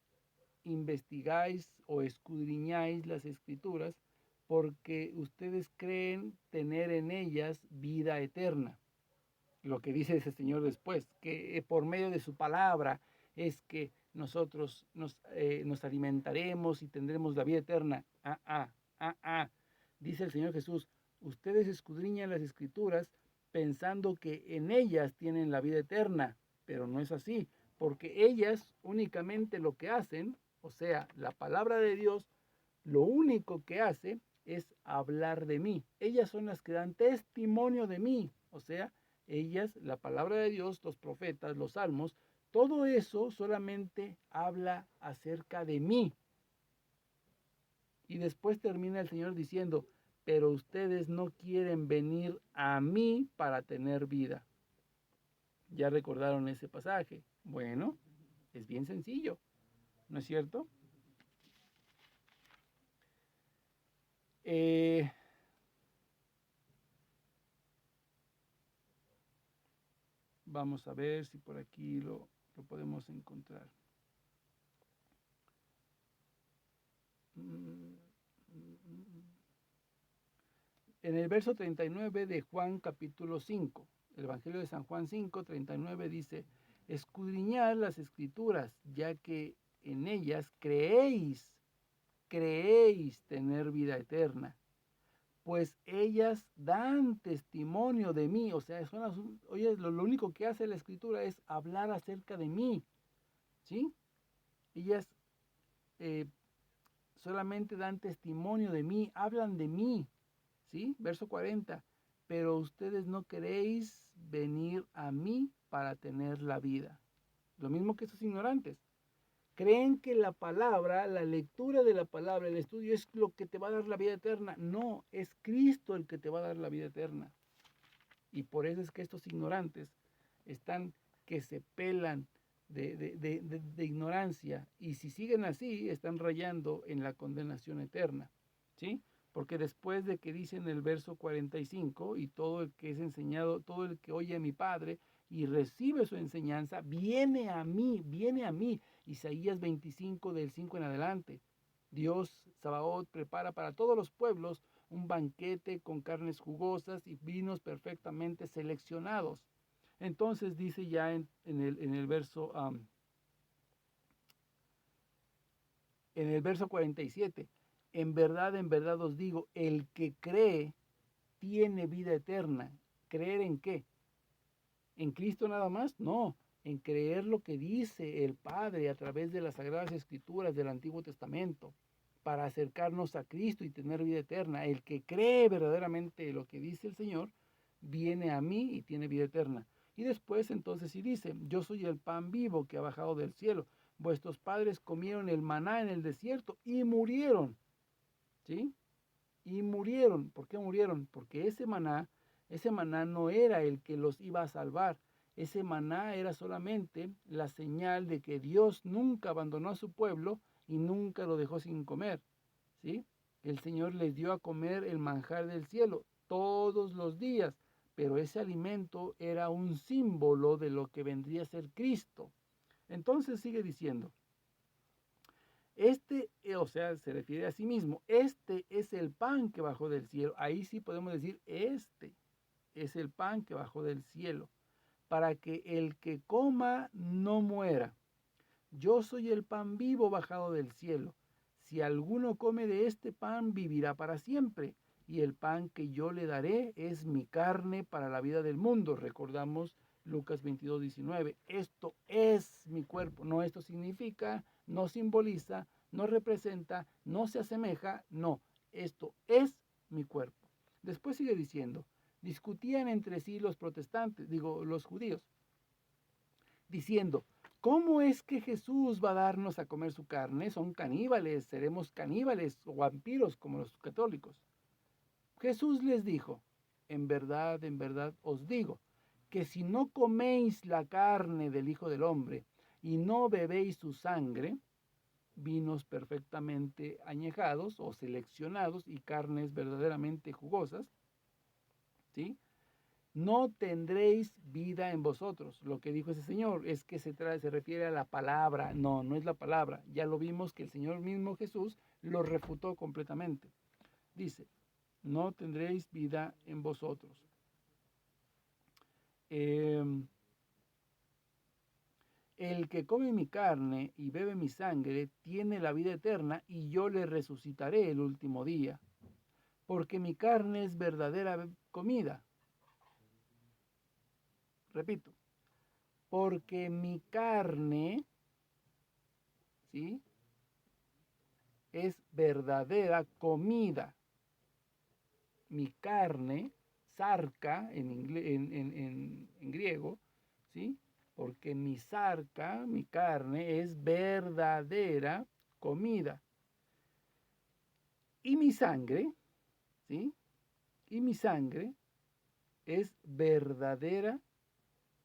investigáis o escudriñáis las escrituras porque ustedes creen tener en ellas vida eterna. Lo que dice ese Señor después, que por medio de su palabra es que nosotros nos alimentaremos y tendremos la vida eterna. Dice el Señor Jesús, ustedes escudriñan las escrituras pensando que en ellas tienen la vida eterna, pero no es así, porque ellas únicamente lo que hacen, o sea, la palabra de Dios, lo único que hace es hablar de mí. Ellas son las que dan testimonio de mí, o sea, ellas, la palabra de Dios, los profetas, los salmos, todo eso solamente habla acerca de mí. Y después termina el Señor diciendo, pero ustedes no quieren venir a mí para tener vida. ¿Ya recordaron ese pasaje? Bueno, es bien sencillo, ¿no es cierto? Vamos a ver si por aquí lo podemos encontrar. En el verso 39 de Juan capítulo 5, el Evangelio de San Juan 5, 39 dice, escudriñad las escrituras, ya que en ellas creéis tener vida eterna, pues ellas dan testimonio de mí, o sea, lo único que hace la escritura es hablar acerca de mí, ¿sí? Ellas solamente dan testimonio de mí, hablan de mí, ¿sí? Verso 40. Pero ustedes no queréis venir a mí para tener la vida. Lo mismo que esos ignorantes. Creen que la palabra, la lectura de la palabra, el estudio es lo que te va a dar la vida eterna. No, es Cristo el que te va a dar la vida eterna. Y por eso es que estos ignorantes están que se pelan de ignorancia. Y si siguen así, están rayando en la condenación eterna. ¿Sí? Porque después de que dice en el verso 45, y todo el que es enseñado, todo el que oye a mi Padre y recibe su enseñanza, viene a mí, viene a mí. Isaías 25 del 5 en adelante. Dios, Sabaoth, prepara para todos los pueblos un banquete con carnes jugosas y vinos perfectamente seleccionados. Entonces dice ya en el verso 47, en verdad os digo, el que cree tiene vida eterna. ¿Creer en qué? ¿En Cristo nada más? No, en creer lo que dice el Padre a través de las Sagradas Escrituras del Antiguo Testamento, para acercarnos a Cristo y tener vida eterna. El que cree verdaderamente lo que dice el Señor, viene a mí y tiene vida eterna. Y después entonces sí dice, yo soy el pan vivo que ha bajado del cielo. Vuestros padres comieron el maná en el desierto y murieron. ¿Sí? Y murieron. ¿Por qué murieron? Porque ese maná no era el que los iba a salvar. Ese maná era solamente la señal de que Dios nunca abandonó a su pueblo y nunca lo dejó sin comer. ¿Sí? El Señor les dio a comer el manjar del cielo todos los días, pero ese alimento era un símbolo de lo que vendría a ser Cristo. Entonces sigue diciendo, o sea, se refiere a sí mismo, este es el pan que bajó del cielo. Ahí sí podemos decir, este es el pan que bajó del cielo, para que el que coma no muera. Yo soy el pan vivo bajado del cielo. Si alguno come de este pan, vivirá para siempre. Y el pan que yo le daré es mi carne para la vida del mundo. Recordamos Lucas 22, 19. Esto es mi cuerpo. No, esto significa, no simboliza, no representa, no se asemeja. No, esto es mi cuerpo. Después sigue diciendo, discutían entre sí los protestantes, los judíos, diciendo, ¿cómo es que Jesús va a darnos a comer su carne? Son caníbales, seremos caníbales o vampiros como los católicos. Jesús les dijo, en verdad os digo, que si no coméis la carne del Hijo del Hombre y no bebéis su sangre, vinos perfectamente añejados o seleccionados y carnes verdaderamente jugosas, ¿sí? No tendréis vida en vosotros. Lo que dijo ese señor es que se refiere a la palabra. No, no es la palabra. Ya lo vimos que el Señor mismo Jesús lo refutó completamente. Dice, no tendréis vida en vosotros. El que come mi carne y bebe mi sangre tiene la vida eterna y yo le resucitaré el último día. Porque mi carne es verdadera comida. Repito, porque mi carne, ¿sí?, es verdadera comida. Mi carne, sarca en griego, ¿sí? Porque mi sarca, mi carne, es verdadera comida. Y mi sangre, ¿sí? Y mi sangre es verdadera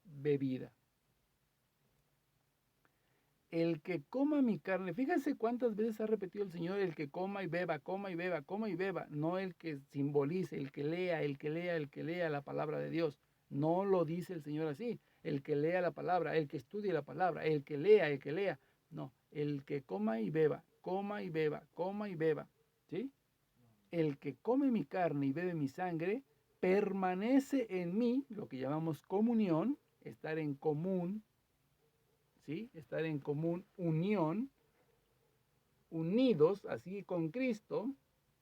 bebida. El que coma mi carne, fíjense cuántas veces ha repetido el Señor, el que coma y beba, coma y beba, coma y beba, no el que simbolice, el que lea la palabra de Dios. No lo dice el Señor así, el que lea la palabra, el que estudie la palabra, el que lea. No, el que coma y beba, coma y beba, coma y beba, ¿sí? El que come mi carne y bebe mi sangre, permanece en mí, lo que llamamos comunión, estar en común, ¿sí? Estar en común unión, unidos así con Cristo,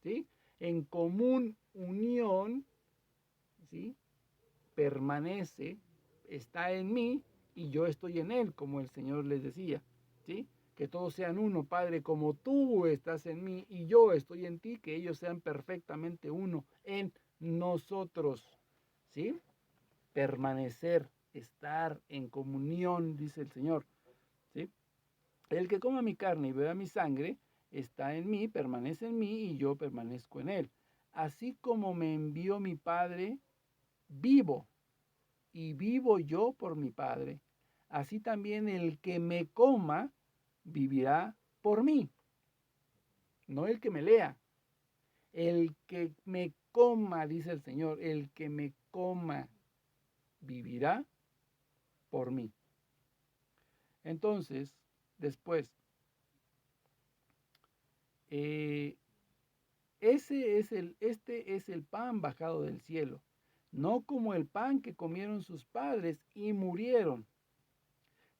¿sí? En común unión, ¿sí? Permanece, está en mí y yo estoy en él, como el Señor les decía, ¿sí? Que todos sean uno, Padre, como tú estás en mí y yo estoy en ti, que ellos sean perfectamente uno en nosotros, ¿sí? Permanecer, estar en comunión, dice el Señor, ¿sí? El que coma mi carne y beba mi sangre, está en mí, permanece en mí y yo permanezco en él. Así como me envió mi Padre, vivo y vivo yo por mi Padre. Así también el que me coma vivirá por mí. No el que me lea, el que me coma, dice el Señor, el que me coma vivirá por mí. Entonces, después, este es el pan bajado del cielo, no como el pan que comieron sus padres y murieron.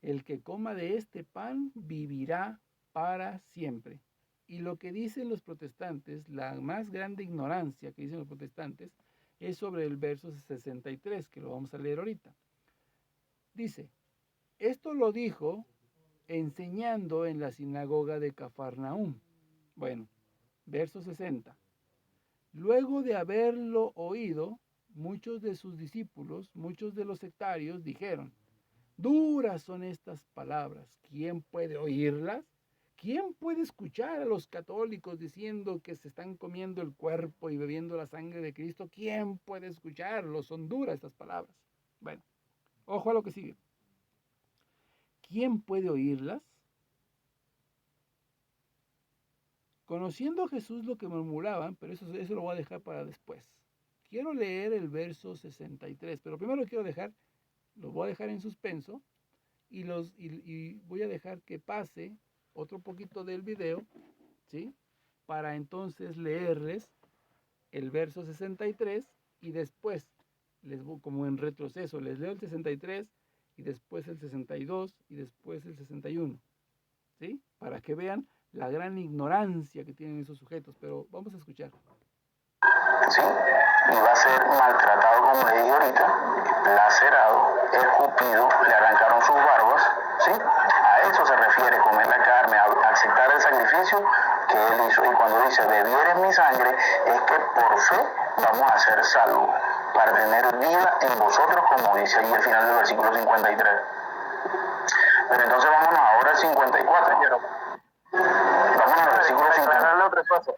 El que coma de este pan vivirá para siempre. Y lo que dicen los protestantes, la más grande ignorancia que dicen los protestantes, es sobre el verso 63, que lo vamos a leer ahorita. Dice, esto lo dijo enseñando en la sinagoga de Cafarnaúm. Bueno, verso 60. Luego de haberlo oído, muchos de sus discípulos, muchos de los sectarios, dijeron, duras son estas palabras, ¿quién puede oírlas? ¿Quién puede escuchar a los católicos diciendo que se están comiendo el cuerpo y bebiendo la sangre de Cristo? ¿Quién puede escucharlo? Son duras estas palabras. Bueno, ojo a lo que sigue. ¿Quién puede oírlas? Conociendo a Jesús lo que murmuraban, pero eso lo voy a dejar para después. Quiero leer el verso 63, pero primero lo voy a dejar en suspenso y voy a dejar que pase otro poquito del video, ¿sí? Para entonces leerles el verso 63 y después, como en retroceso, les leo el 63 y después el 62 y después el 61, ¿sí? Para que vean la gran ignorancia que tienen esos sujetos, pero vamos a escuchar. ¿Sí? Y va a ser maltratado, como le dije ahorita, lacerado, escupido, le arrancaron sus barbas, ¿sí? A eso se refiere comer la carne, a aceptar el sacrificio que él hizo. Y cuando dice, bebieres mi sangre, es que por fe vamos a ser salvos, para tener vida en vosotros, como dice ahí al final del versículo 53. Pero entonces vámonos ahora al 54. Vámonos al versículo 54.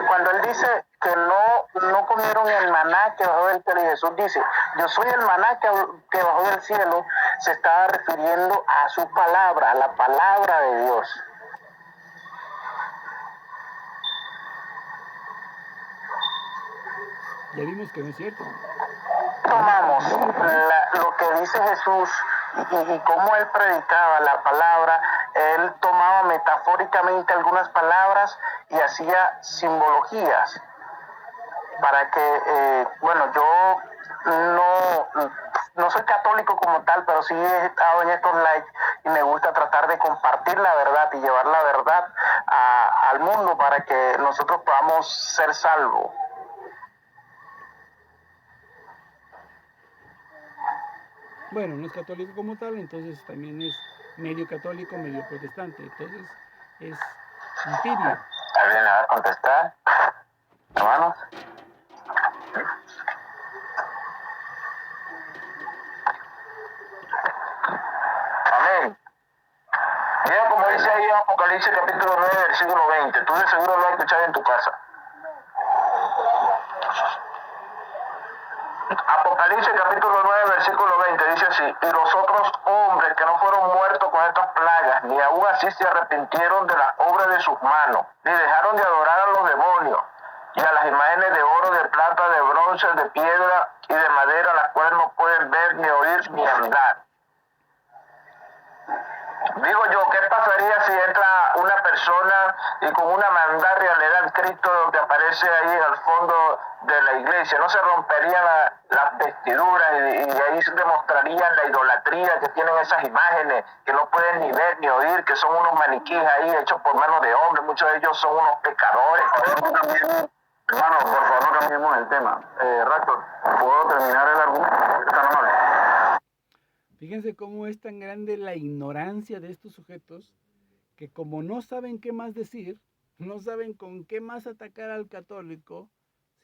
Cuando él dice que no comieron el maná que bajó del cielo, y Jesús dice, yo soy el maná que bajó del cielo, se estaba refiriendo a su palabra, a la palabra de Dios. Ya vimos que no es cierto. Tomamos lo que dice Jesús y cómo él predicaba la palabra. Él tomaba metafóricamente algunas palabras y hacía simbologías para que, bueno, yo no soy católico como tal, pero sí he estado en estos lives y me gusta tratar de compartir la verdad y llevar la verdad al mundo para que nosotros podamos ser salvos. Bueno, no es católico como tal, entonces también es medio católico, medio protestante, entonces es un tibio. ¿Alguien le va a contestar, hermanos? Amén. Mira como dice ahí en Apocalipsis capítulo 9, versículo 20. Tú de seguro lo has escuchado en tu casa. Apocalipsis capítulo 9, versículo 20 dice así, y los otros hombres que no fueron muertos con estas plagas, ni aún así se arrepintieron de las obras de sus manos, ni dejaron de adorar a los demonios, y a las imágenes de oro, de plata, de bronce, de piedra y de madera, las cuales no pueden ver, ni oír, ni andar. Digo yo, ¿qué pasaría si entra una persona y con una mandarria le da al Cristo que aparece ahí al fondo de la iglesia? ¿No se romperían las vestiduras y ahí se demostrarían la idolatría que tienen esas imágenes, que no pueden ni ver ni oír, que son unos maniquíes ahí hechos por manos de hombres? Muchos de ellos son unos pecadores. Hermano, por favor, no cambiemos el tema. Raptor, ¿puedo terminar el argumento? Está normal. Fíjense cómo es tan grande la ignorancia de estos sujetos que como no saben qué más decir, no saben con qué más atacar al católico,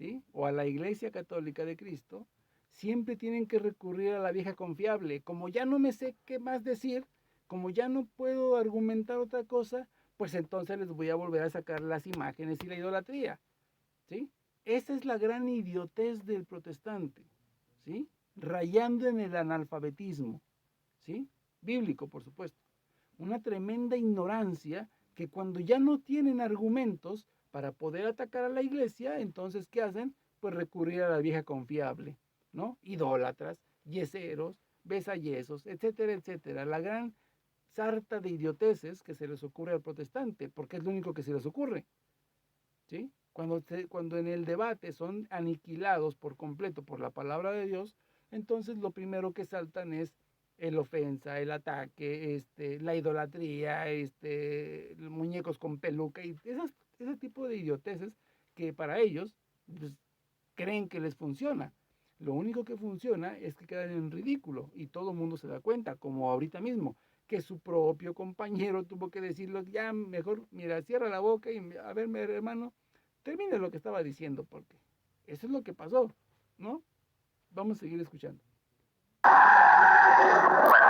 ¿sí? O a la Iglesia Católica de Cristo, siempre tienen que recurrir a la vieja confiable. Como ya no me sé qué más decir, como ya no puedo argumentar otra cosa, pues entonces les voy a volver a sacar las imágenes y la idolatría, ¿sí? Esa es la gran idiotez del protestante, ¿sí? Rayando en el analfabetismo, ¿sí? Bíblico, por supuesto. Una tremenda ignorancia que cuando ya no tienen argumentos para poder atacar a la iglesia, entonces, ¿qué hacen? Pues recurrir a la vieja confiable, ¿no? Idólatras, yeseros, besayesos, etcétera, etcétera. La gran sarta de idioteces que se les ocurre al protestante, porque es lo único que se les ocurre, ¿sí? Cuando en el debate son aniquilados por completo por la palabra de Dios, entonces lo primero que saltan es el ofensa, el ataque, la idolatría, muñecos con peluca y ese tipo de idioteces que para ellos pues, creen que les funciona. Lo único que funciona es que quedan en ridículo y todo el mundo se da cuenta, como ahorita mismo, que su propio compañero tuvo que decirlo, ya mejor, mira, cierra la boca y a ver, hermano, termine lo que estaba diciendo, porque eso es lo que pasó, ¿no? Vamos a seguir escuchando. Bueno,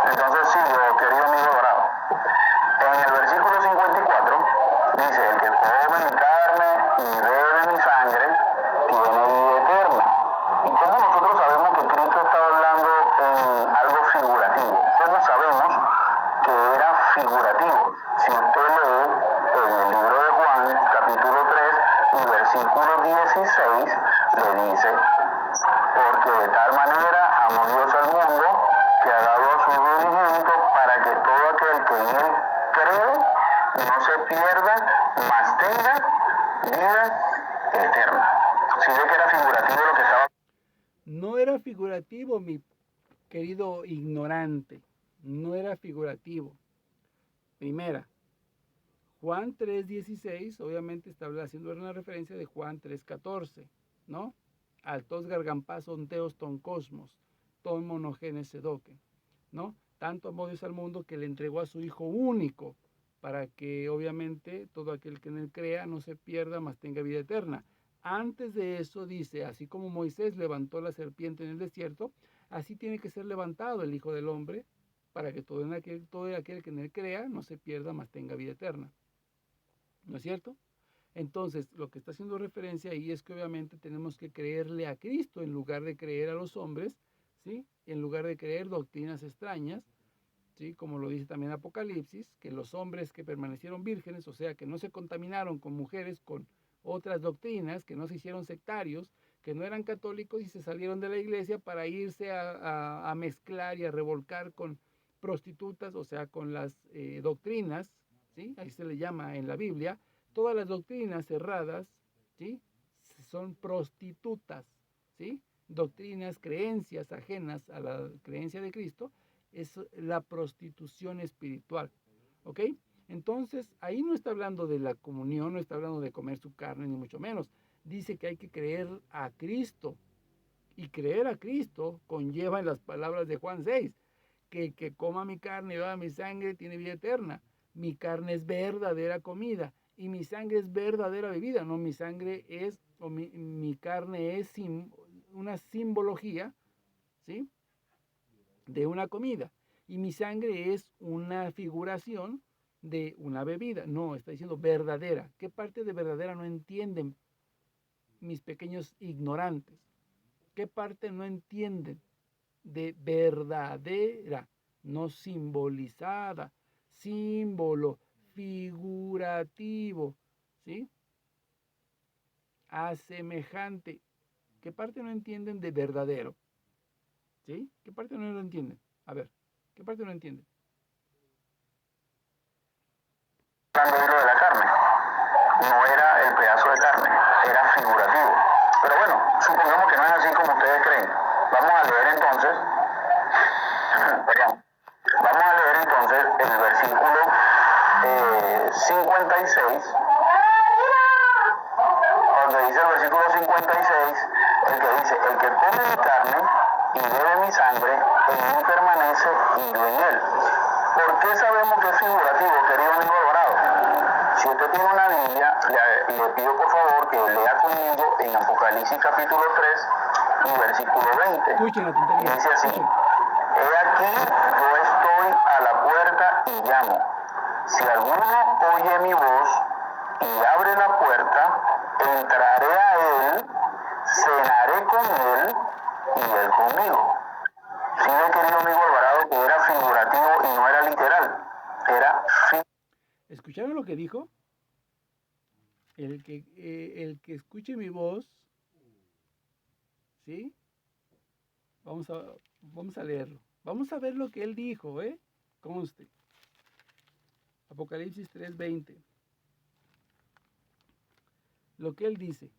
entonces sigo, querido amigo dorado. En el versículo 54 dice, el que come mi carne y bebe mi sangre tiene vida eterna. ¿Y cómo nosotros sabemos que Cristo estaba hablando en algo figurativo? ¿Cómo sabemos que era figurativo? Si usted lee en el libro de Juan, capítulo 3 y versículo 16, le dice, porque de tal manera amó Dios al mundo que ha dado a su unigénito para que todo aquel que en él cree no se pierda, mas tenga vida eterna. ¿Sí ve que era figurativo lo que estaba? No era figurativo, mi querido ignorante, no era figurativo. Primera, Juan 3:16, obviamente está haciendo una referencia de Juan 3:14, ¿no? Altos gargampazos teos ton cosmos, ton monogenes sedoque, ¿no? Tanto amó Dios al mundo que le entregó a su Hijo único, para que obviamente todo aquel que en él crea no se pierda, mas tenga vida eterna. Antes de eso dice, así como Moisés levantó la serpiente en el desierto, así tiene que ser levantado el Hijo del Hombre, para que todo aquel que en él crea no se pierda, mas tenga vida eterna. ¿No es cierto? Entonces, lo que está haciendo referencia ahí es que obviamente tenemos que creerle a Cristo en lugar de creer a los hombres, ¿sí? En lugar de creer doctrinas extrañas, ¿sí? Como lo dice también Apocalipsis, que los hombres que permanecieron vírgenes, o sea, que no se contaminaron con mujeres, con otras doctrinas, que no se hicieron sectarios, que no eran católicos y se salieron de la iglesia para irse a mezclar y a revolcar con prostitutas, o sea, con las doctrinas, ¿sí? Ahí se le llama en la Biblia, todas las doctrinas cerradas, ¿sí? Son prostitutas, ¿sí? Doctrinas, creencias ajenas a la creencia de Cristo, es la prostitución espiritual, ¿ok? Entonces, ahí no está hablando de la comunión, no está hablando de comer su carne, ni mucho menos. Dice que hay que creer a Cristo. Y creer a Cristo conlleva en las palabras de Juan 6, que el que coma mi carne y beba mi sangre tiene vida eterna. Mi carne es verdadera comida y mi sangre es verdadera bebida. No, mi sangre es, o mi carne es una simbología, ¿sí? De una comida. Y mi sangre es una figuración de una bebida. No, está diciendo verdadera. ¿Qué parte de verdadera no entienden mis pequeños ignorantes? ¿Qué parte no entienden de verdadera? No simbolizada, símbolo, figurativo, ¿sí? Asemejante. ¿Qué parte no entienden de verdadero? ¿Sí? ¿Qué parte no lo entienden? A ver, ¿qué parte no entienden? De la carne. No era el pedazo de carne, era figurativo. Pero bueno, supongamos que no es así como ustedes creen. Vamos a leer entonces, perdón, vamos a leer entonces el versículo 56, donde dice el versículo 56, el que dice, el que come mi carne y bebe mi sangre, en mí permanece y yo en él. ¿Por qué sabemos que es figurativo, querido amigo dorado? Si usted tiene una Biblia, le pido por favor que lea conmigo en Apocalipsis capítulo 3 y versículo 20. Escuchen la tontería. Dice así: Escuchen. He aquí, yo estoy a la puerta y llamo. Si alguno oye mi voz y abre la puerta, entraré a él, cenaré con él y él conmigo. Sí, mi querido amigo Alvarado, que era figurativo y no era literal. Era ¿Escucharon lo que dijo? El que escuche mi voz, ¿sí? Vamos a leerlo. Vamos a ver lo que él dijo, ¿eh? Conste. Apocalipsis 3:20. Lo que él dice,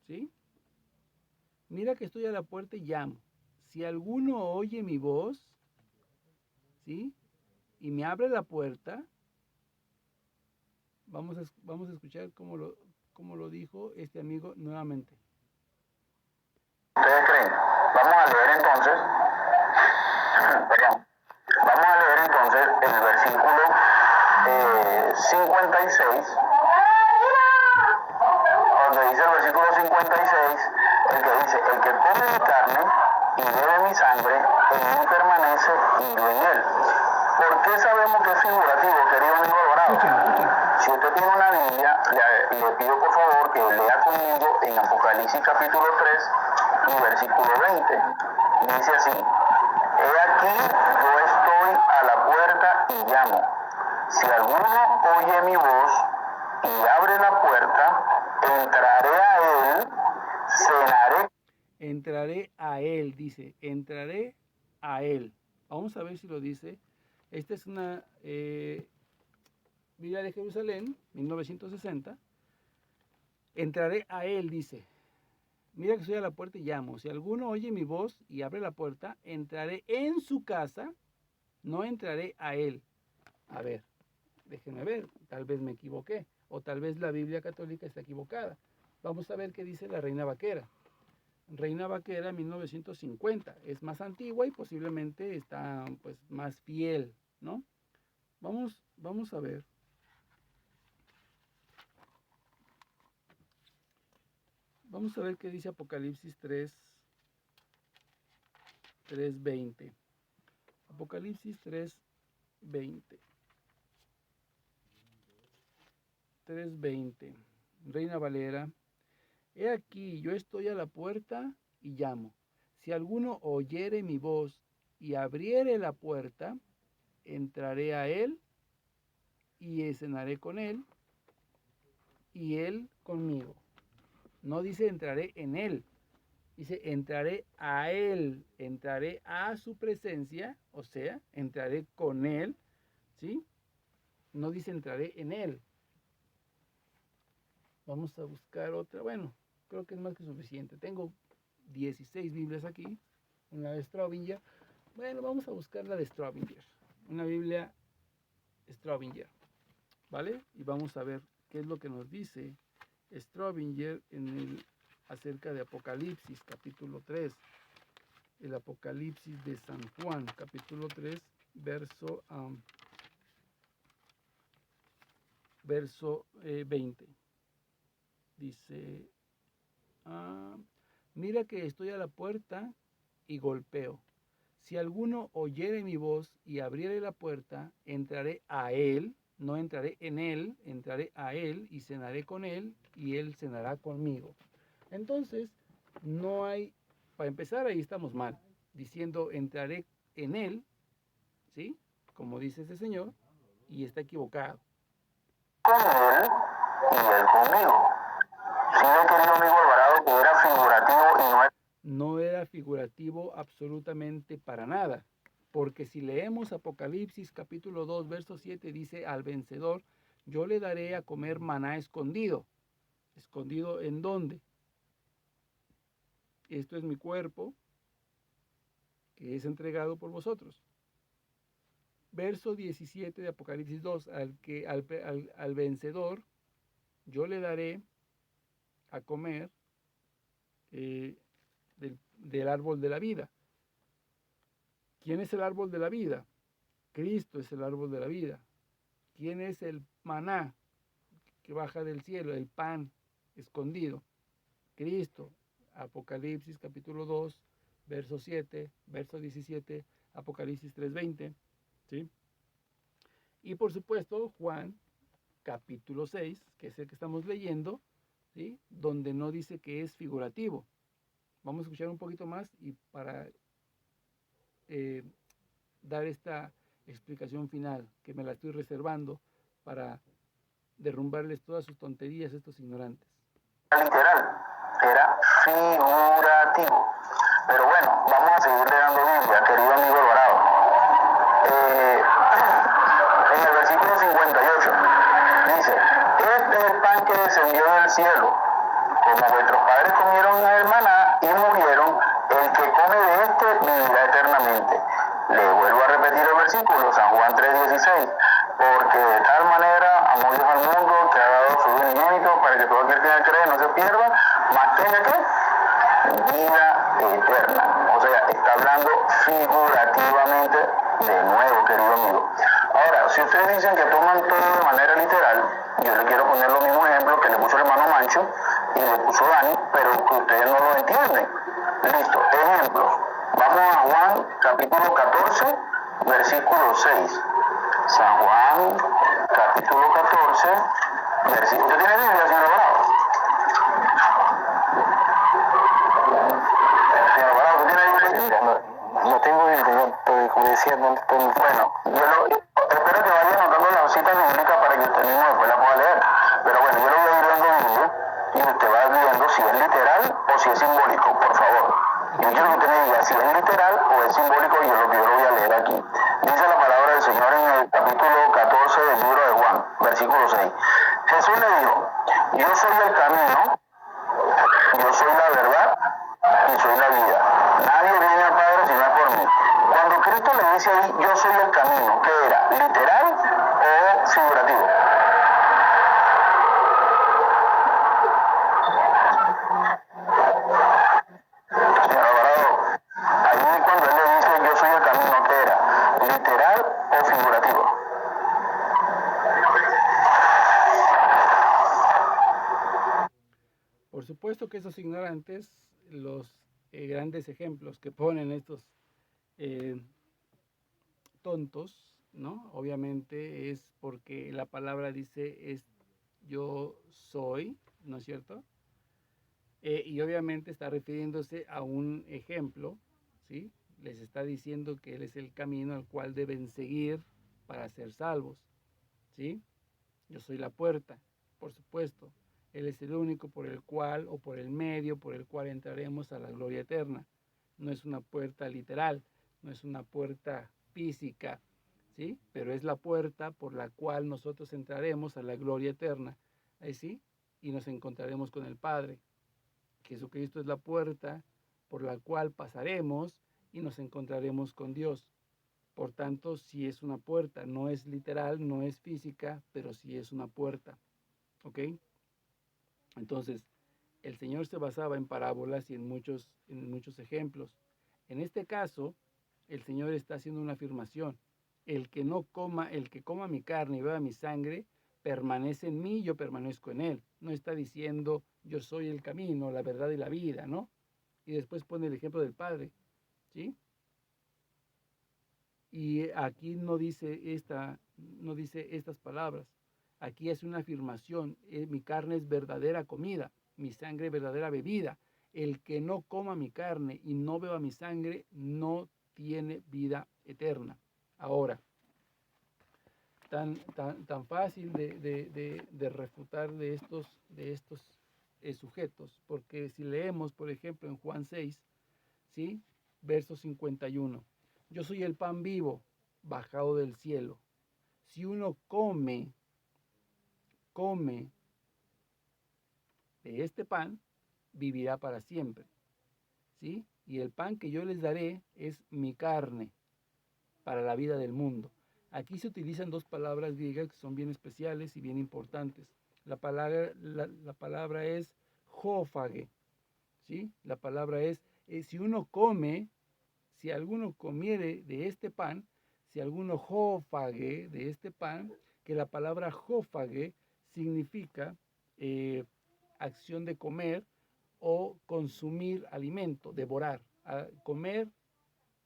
¿sí? Mira que estoy a la puerta y llamo. Si alguno oye mi voz, ¿sí? Y me abre la puerta, vamos a escuchar cómo lo dijo este amigo nuevamente. ¿Ustedes creen? Vamos a leer entonces, perdón, vamos a leer entonces el versículo 56, donde dice el versículo 56, el que dice: el que come mi carne y bebe mi sangre, en mí permanece y yo en él. ¿Por qué sabemos que es figurativo, querido amigo Alvarado? Si usted tiene una Biblia, le pido por favor que lea conmigo en Apocalipsis capítulo 3 y versículo 20. Dice así: He aquí, yo estoy a la puerta y llamo. Si alguno oye mi voz y abre la puerta, entraré a él, cenaré. Entraré a él, dice, entraré a él. Vamos a ver si lo dice. Esta es una Biblia de Jerusalén, 1960. Entraré a él, dice. Mira que estoy a la puerta y llamo. Si alguno oye mi voz y abre la puerta, entraré en su casa, no entraré a él. A ver, déjenme ver, tal vez me equivoqué, o tal vez la Biblia católica está equivocada. Vamos a ver qué dice la Reina Vaquera. Reina Vaquera 1950, es más antigua y posiblemente está pues más fiel, ¿no? Vamos a ver. Vamos a ver qué dice Apocalipsis 3:20. Apocalipsis 3:20. 3:20. Reina Valera. He aquí, yo estoy a la puerta y llamo. Si alguno oyere mi voz y abriere la puerta, entraré a él y cenaré con él y él conmigo. No dice entraré en él, dice entraré a él, entraré a su presencia, o sea, entraré con él, ¿sí? No dice entraré en él. Vamos a buscar otra, bueno, creo que es más que suficiente. Tengo 16 Biblias aquí, una de Straubinger. Bueno, vamos a buscar la de Straubinger, una Biblia Straubinger, ¿vale? Y vamos a ver qué es lo que nos dice Straubinger acerca de Apocalipsis, capítulo 3. El Apocalipsis de San Juan, capítulo 3, verso 20. Dice, mira que estoy a la puerta y golpeo. Si alguno oyere mi voz y abriere la puerta, entraré a él, no entraré en él, entraré a él y cenaré con él y él cenará conmigo. Entonces, no hay, para empezar ahí estamos mal, diciendo entraré en él, ¿sí? Como dice ese señor, y está equivocado. Con él y él conmigo. Sí, mi querido amigo Alvarado, que era figurativo y no era... No era figurativo absolutamente para nada, porque si leemos Apocalipsis capítulo 2, verso 7, dice al vencedor, yo le daré a comer maná escondido. ¿Escondido en dónde? Esto es mi cuerpo, que es entregado por vosotros. Verso 17 de Apocalipsis 2, al vencedor, yo le daré a comer del árbol de la vida. ¿Quién es el árbol de la vida? Cristo es el árbol de la vida. ¿Quién es el maná? que baja del cielo, el pan escondido. Cristo, Apocalipsis capítulo 2, verso 7, verso 17, Apocalipsis 3:20, ¿sí? Y por supuesto, Juan capítulo 6, que es el que estamos leyendo, ¿sí? Donde no dice que es figurativo. Vamos a escuchar un poquito más y para dar esta explicación final, que me la estoy reservando para derrumbarles todas sus tonterías a estos ignorantes. Literal, era figurativo. Pero bueno, vamos a seguir leyendo Biblia, querido amigo Alvarado. En el versículo 58 dice: este es el pan que descendió del cielo. Como vuestros padres comieron el maná y murieron, el que come de este vivirá eternamente. Le vuelvo a repetir el versículo, San Juan 3:16. Porque de tal manera amó Dios al mundo que ha dado su Hijo unigénito para que todo aquel que cree no se pierda, mas tenga que vida eterna. O sea, está hablando figurativamente de nuevo, querido amigo. Ahora, si ustedes dicen que toman todo de manera literal, yo le quiero poner los mismos ejemplos que le puso el hermano Mancho y le puso Dani, pero que ustedes no lo entienden. Listo, ejemplo. Vamos a Juan capítulo 14, versículo 6. San Juan capítulo 14, versículo... ¿Usted tiene Biblia, señor Alvarado? Señor Alvarado, ¿usted tiene Biblia? No tengo Biblia, como decía, no tengo... Bueno, espero que vaya anotando la cita bíblica para que usted mismo después la pueda leer. Pero bueno, yo lo voy a ir dando Biblia y usted va viendo si es literal o si es simbólico, por favor. Yo quiero que usted me diga si es literal o es simbólico y yo lo voy a leer aquí. Dice la palabra del Señor en el capítulo 14 del libro de Juan, versículo 6. Jesús le dijo: yo soy el camino, yo soy la verdad y soy la vida. Nadie viene al Padre si no es por mí. Cuando Cristo le dice ahí, yo soy el camino, ¿qué era? ¿Literal o figurativo? Señor Alvarado, ahí cuando él le dice yo soy el camino, ¿qué era? ¿Literal o figurativo? Por supuesto que esos ignorantes, los grandes ejemplos que ponen estos tontos, ¿no? Obviamente es porque la palabra dice es yo soy, ¿no es cierto? Y obviamente está refiriéndose a un ejemplo, ¿sí? Les está diciendo que Él es el camino al cual deben seguir para ser salvos, ¿sí? Yo soy la puerta, por supuesto. Él es el único por el cual o por el medio por el cual entraremos a la gloria eterna. No es una puerta literal, no es una puerta física, ¿sí? Pero es la puerta por la cual nosotros entraremos a la gloria eterna, ¿sí? Y nos encontraremos con el Padre. Jesucristo es la puerta por la cual pasaremos y nos encontraremos con Dios. Por tanto, sí es una puerta, no es literal, no es física, pero sí es una puerta. ¿Ok? Entonces, el Señor se basaba en parábolas y en muchos ejemplos. En este caso, el Señor está haciendo una afirmación. El que coma mi carne y beba mi sangre, permanece en mí, yo permanezco en él. No está diciendo yo soy el camino, la verdad y la vida, ¿no? Y después pone el ejemplo del Padre, ¿sí? Y aquí no dice estas palabras. Aquí es una afirmación. Mi carne es verdadera comida, mi sangre verdadera bebida. El que no coma mi carne y no beba mi sangre no tiene vida eterna. Ahora, tan fácil de refutar de estos sujetos, porque si leemos, por ejemplo, en Juan 6, ¿sí? Verso 51. Yo soy el pan vivo, bajado del cielo. Si uno come de este pan, vivirá para siempre, ¿sí? Y el pan que yo les daré es mi carne para la vida del mundo. Aquí se utilizan dos palabras griegas que son bien especiales y bien importantes. La palabra es jófage, ¿sí? La palabra es, si alguno comiere de este pan, si alguno jófage de este pan, que la palabra jófage significa acción de comer o consumir alimento, devorar. Comer,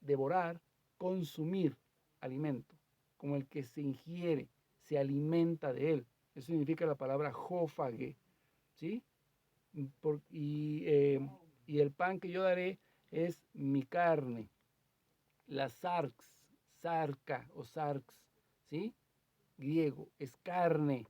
devorar, consumir alimento, como el que se ingiere, se alimenta de él. Eso significa la palabra jófage, ¿sí? Y el pan que yo daré es mi carne, la sarca o sarx, ¿sí? Griego, es carne,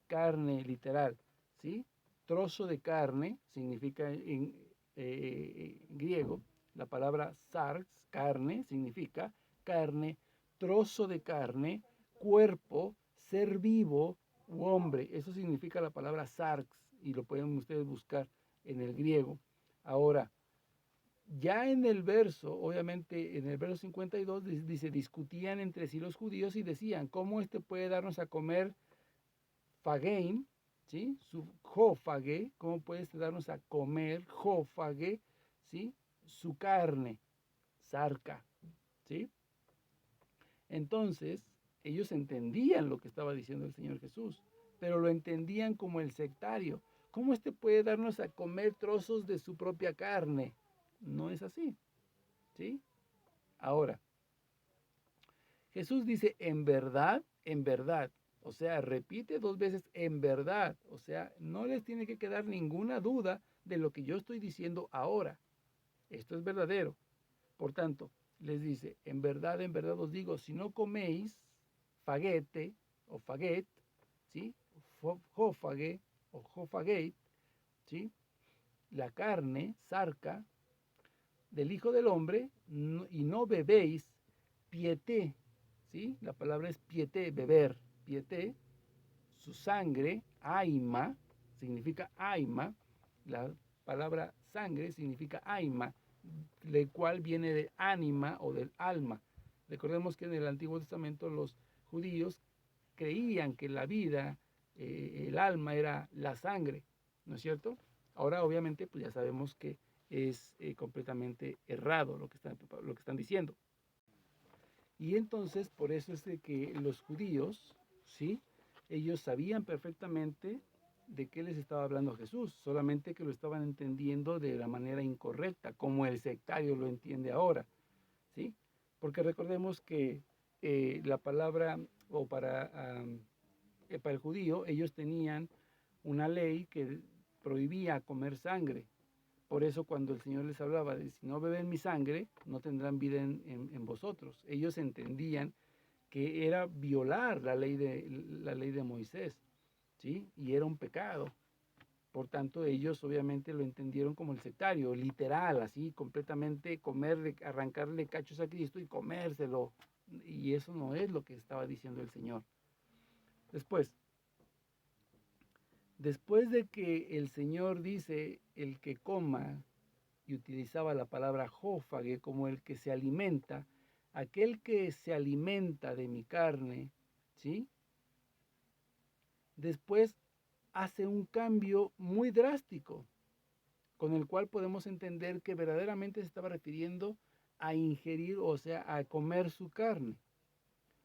carne literal, ¿sí? Trozo de carne significa en griego, la palabra sarx, carne, significa carne, trozo de carne, cuerpo, ser vivo u hombre. Eso significa la palabra sarx y lo pueden ustedes buscar en el griego. Ahora, ya en el verso, obviamente en el verso 52 dice, discutían entre sí los judíos y decían, ¿cómo puede darnos a comer fagein, ¿sí? Su jófage, ¿cómo puede darnos a comer jófage, ¿sí? Su carne, sarca, ¿sí? Entonces, ellos entendían lo que estaba diciendo el Señor Jesús, pero lo entendían como el sectario. ¿Cómo puede darnos a comer trozos de su propia carne? No es así, ¿sí? Ahora, Jesús dice en verdad, o sea, repite 2 veces en verdad, o sea, no les tiene que quedar ninguna duda de lo que yo estoy diciendo ahora. Esto es verdadero. Por tanto, les dice, en verdad os digo, si no coméis faguete o faguet, ¿sí? Jófage o jofagate, ¿sí? La carne, sarca, del Hijo del Hombre, y no bebéis pieté, ¿sí? La palabra es pieté, beber, pieté, su sangre, aima, significa aima, la palabra sangre significa aima, el cual viene de ánima o del alma. Recordemos que en el Antiguo Testamento los judíos creían que la vida, el alma era la sangre, ¿no es cierto? Ahora obviamente pues ya sabemos que es completamente errado lo que están diciendo. Y entonces por eso es de que los judíos, ¿sí? Ellos sabían perfectamente de qué les estaba hablando Jesús, solamente que lo estaban entendiendo de la manera incorrecta, como el sectario lo entiende ahora, ¿sí? Porque recordemos que la palabra, o para el judío, ellos tenían una ley que prohibía comer sangre. Por eso cuando el Señor les hablaba de si no beben mi sangre, no tendrán vida en vosotros. Ellos entendían que era violar la ley de Moisés, ¿sí? Y era un pecado. Por tanto, ellos obviamente lo entendieron como el sectario, literal, así, completamente arrancarle cachos a Cristo y comérselo. Y eso no es lo que estaba diciendo el Señor. Después de que el Señor dice, el que coma, y utilizaba la palabra jófage como el que se alimenta, aquel que se alimenta de mi carne, ¿sí? Después hace un cambio muy drástico, con el cual podemos entender que verdaderamente se estaba refiriendo a ingerir, o sea, a comer su carne.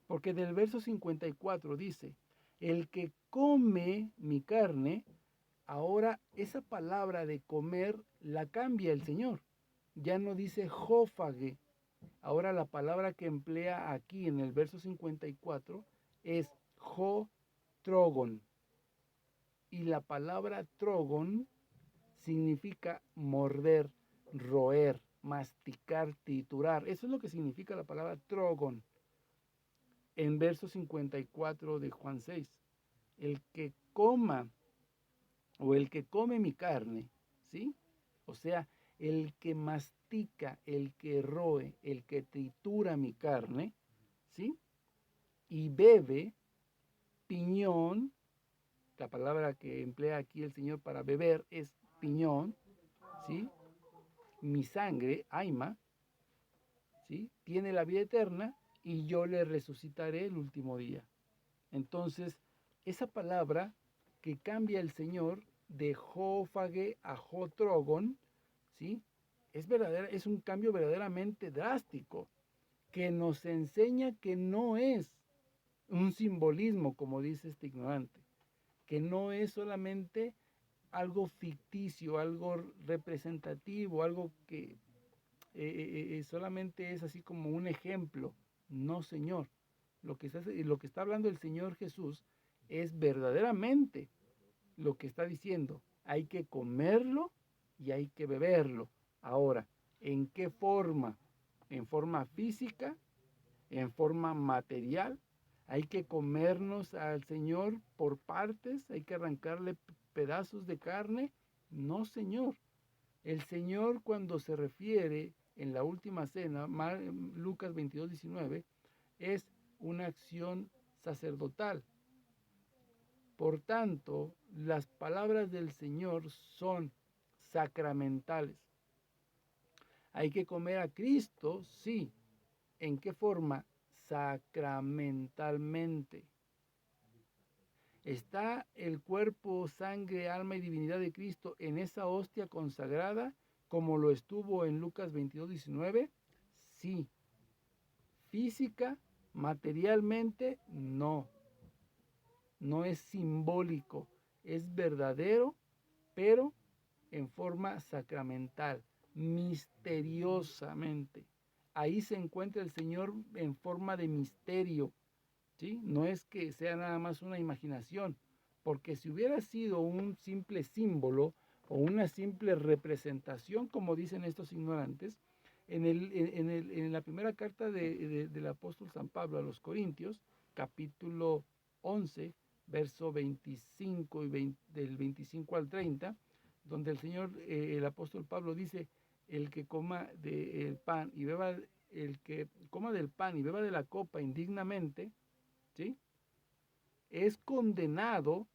Porque del verso 54 dice, el que come mi carne, ahora esa palabra de comer la cambia el Señor. Ya no dice jófage. Ahora la palabra que emplea aquí en el verso 54 es trogon. Y la palabra trogon significa morder, roer, masticar, triturar. Eso es lo que significa la palabra trogon. En verso 54 de Juan 6. El que coma o el que come mi carne, ¿sí? O sea, el que mastica, el que roe, el que tritura mi carne, ¿sí? Y bebe piñón, la palabra que emplea aquí el Señor para beber es piñón, ¿sí? Mi sangre, aima, ¿sí? Tiene la vida eterna y yo le resucitaré el último día. Entonces, esa palabra que cambia el Señor de jófage a jotrogon, ¿sí? Es un cambio verdaderamente drástico que nos enseña que no es un simbolismo, como dice este ignorante, que no es solamente algo ficticio, algo representativo, algo que solamente es así como un ejemplo. No, Señor. Lo que está hablando el Señor Jesús es verdaderamente lo que está diciendo. Hay que comerlo y hay que beberlo. Ahora, ¿en qué forma? ¿En forma física? ¿En forma material? Hay que comernos al Señor por partes, hay que arrancarle pedazos de carne. No, Señor. El Señor, cuando se refiere en la última cena, Lucas 22:19, es una acción sacerdotal. Por tanto, las palabras del Señor son sacramentales. Hay que comer a Cristo, sí. ¿En qué forma? Sacramentalmente. ¿Está el cuerpo, sangre, alma y divinidad de Cristo en esa hostia consagrada como lo estuvo en Lucas 22:19? Sí. Física, materialmente, no. No es simbólico, es verdadero, pero en forma sacramental, misteriosamente. Ahí se encuentra el Señor en forma de misterio, ¿sí? No es que sea nada más una imaginación, porque si hubiera sido un simple símbolo o una simple representación, como dicen estos ignorantes, en la primera carta del apóstol San Pablo a los Corintios, capítulo 11, verso 25 del 25 al 30, donde el apóstol Pablo dice, el que coma del pan y beba, el que coma del pan y beba de la copa indignamente, ¿sí? Es condenado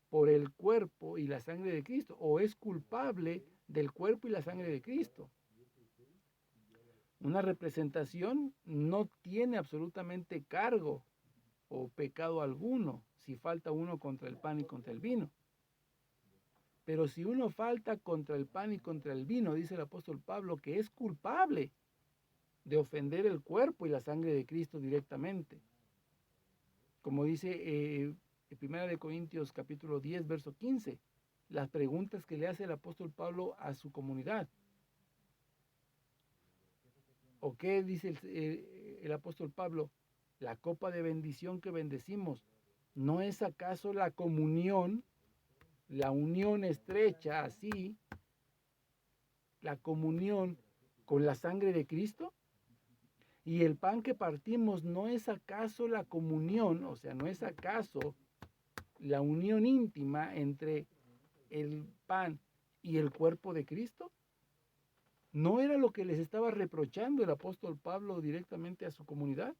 por el cuerpo y la sangre de Cristo, o es culpable del cuerpo y la sangre de Cristo. Una representación no tiene absolutamente cargo o pecado alguno si falta uno contra el pan y contra el vino. Pero si uno falta contra el pan y contra el vino, dice el apóstol Pablo, que es culpable de ofender el cuerpo y la sangre de Cristo directamente. Como dice 1 Corintios capítulo 10, verso 15, las preguntas que le hace el apóstol Pablo a su comunidad. ¿O qué dice el apóstol Pablo? La copa de bendición que bendecimos, ¿no es acaso la comunión, la unión estrecha así, la comunión con la sangre de Cristo? Y el pan que partimos, ¿no es acaso la comunión, o sea, no es acaso la unión íntima entre el pan y el cuerpo de Cristo? ¿No era lo que les estaba reprochando el apóstol Pablo directamente a su comunidad?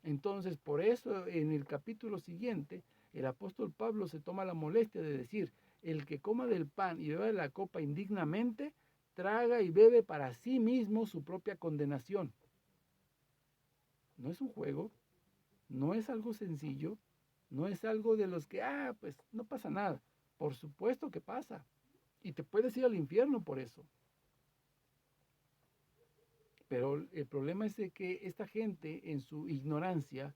Entonces, por eso en el capítulo siguiente, el apóstol Pablo se toma la molestia de decir, el que coma del pan y beba de la copa indignamente, traga y bebe para sí mismo su propia condenación. No es un juego, no es algo sencillo, no es algo de los que, pues no pasa nada. Por supuesto que pasa. Y te puedes ir al infierno por eso. Pero el problema es de que esta gente, en su ignorancia,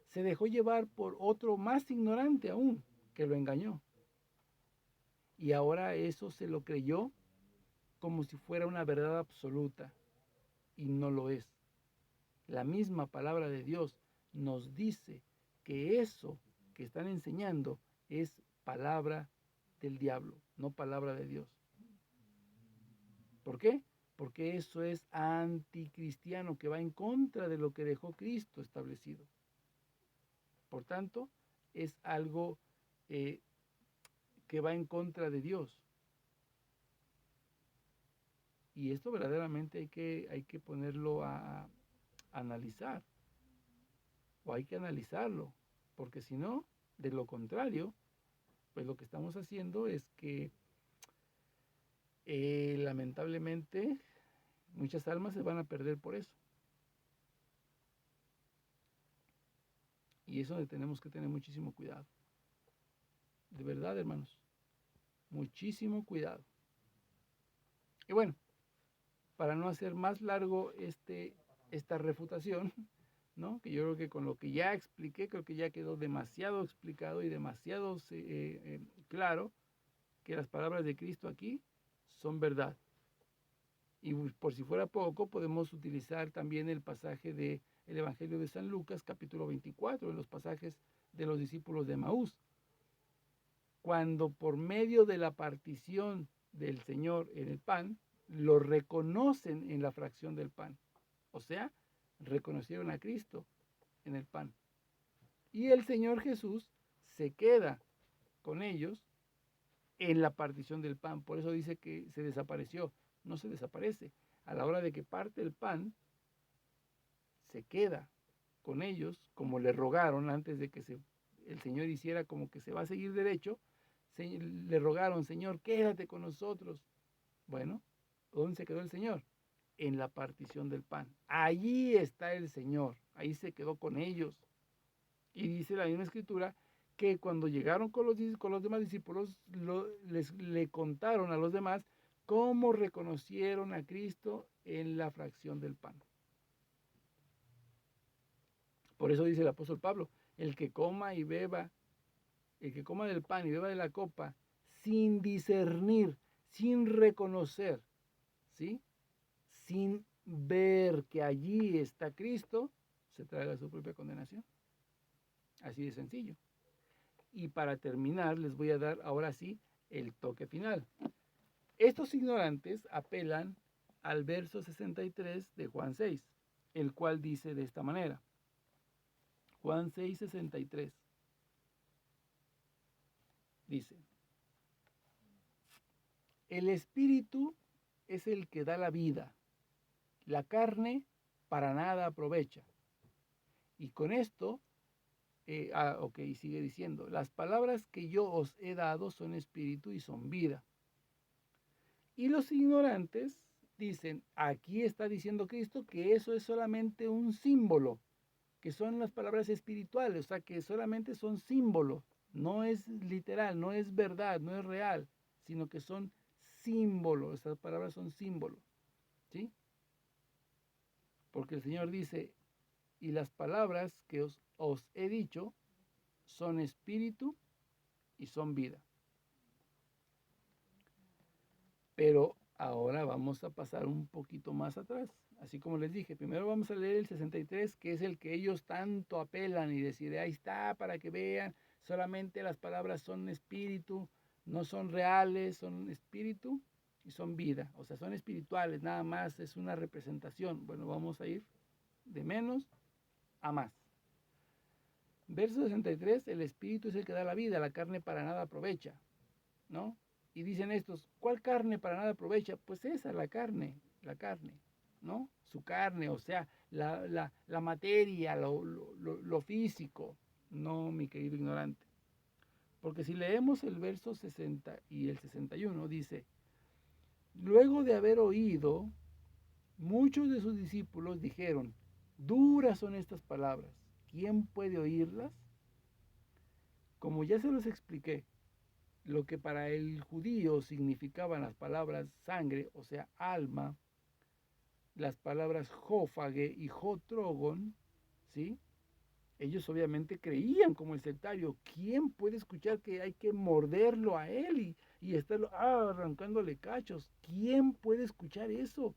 se dejó llevar por otro más ignorante aún, que lo engañó. Y ahora eso se lo creyó como si fuera una verdad absoluta. Y no lo es. La misma palabra de Dios nos dice que eso que están enseñando es palabra del diablo, no palabra de Dios. ¿Por qué? Porque eso es anticristiano, que va en contra de lo que dejó Cristo establecido. Por tanto, es algo que va en contra de Dios. Y esto verdaderamente hay que ponerlo a analizar, o hay que analizarlo, porque si no, de lo contrario, pues lo que estamos haciendo es que lamentablemente muchas almas se van a perder por eso. Y eso tenemos que tener muchísimo cuidado. De verdad, hermanos, muchísimo cuidado. Y bueno, para no hacer más largo esta refutación, ¿no? Que yo creo que con lo que ya expliqué, creo que ya quedó demasiado explicado y demasiado claro que las palabras de Cristo aquí son verdad. Y por si fuera poco, podemos utilizar también el pasaje del Evangelio de San Lucas, capítulo 24, en los pasajes de los discípulos de Maús. Cuando por medio de la partición del Señor en el pan, lo reconocen en la fracción del pan. O sea, reconocieron a Cristo en el pan. Y el Señor Jesús se queda con ellos en la partición del pan. Por eso dice que se desapareció. No se desaparece. A la hora de que parte el pan, se queda con ellos, como le rogaron antes de que el Señor hiciera como que se va a seguir derecho. Le rogaron, Señor, quédate con nosotros. Bueno, ¿dónde se quedó el Señor? En la partición del pan. Allí está el Señor. Ahí se quedó con ellos. Y dice la misma escritura que cuando llegaron con los demás discípulos, le contaron a los demás cómo reconocieron a Cristo en la fracción del pan. Por eso dice el apóstol Pablo, el que coma del pan y beba de la copa, sin discernir, sin reconocer, ¿sí? Sin ver que allí está Cristo, se traga su propia condenación. Así de sencillo. Y para terminar, les voy a dar ahora sí el toque final. Estos ignorantes apelan al verso 63 de Juan 6, el cual dice de esta manera. Juan 6, 63. Dice, el espíritu es el que da la vida, la carne para nada aprovecha. Y con esto, sigue diciendo, las palabras que yo os he dado son espíritu y son vida. Y los ignorantes dicen, aquí está diciendo Cristo que eso es solamente un símbolo, que son las palabras espirituales, o sea, que solamente son símbolos, no es literal, no es verdad, no es real, sino que son símbolos, estas palabras son símbolos, ¿sí? Porque el Señor dice, y las palabras que os he dicho son espíritu y son vida. Pero ahora vamos a pasar un poquito más atrás. Así como les dije, primero vamos a leer el 63, que es el que ellos tanto apelan y deciden, ahí está, para que vean, solamente las palabras son espíritu, no son reales, son espíritu y son vida. O sea, son espirituales, nada más, es una representación. Bueno, vamos a ir de menos a más. Verso 63, el espíritu es el que da la vida, la carne para nada aprovecha, ¿no? Y dicen estos, ¿cuál carne para nada aprovecha? Pues esa, la carne, ¿no? Su carne, o sea, la materia, lo físico, no, mi querido ignorante. Porque si leemos el verso 60 y el 61, dice, luego de haber oído, muchos de sus discípulos dijeron, duras son estas palabras, ¿quién puede oírlas? Como ya se los expliqué, lo que para el judío significaban las palabras sangre, o sea, alma, las palabras jófage y jotrogon, ¿sí? Ellos obviamente creían como el sectario. ¿Quién puede escuchar que hay que morderlo a él y estarlo arrancándole cachos? ¿Quién puede escuchar eso?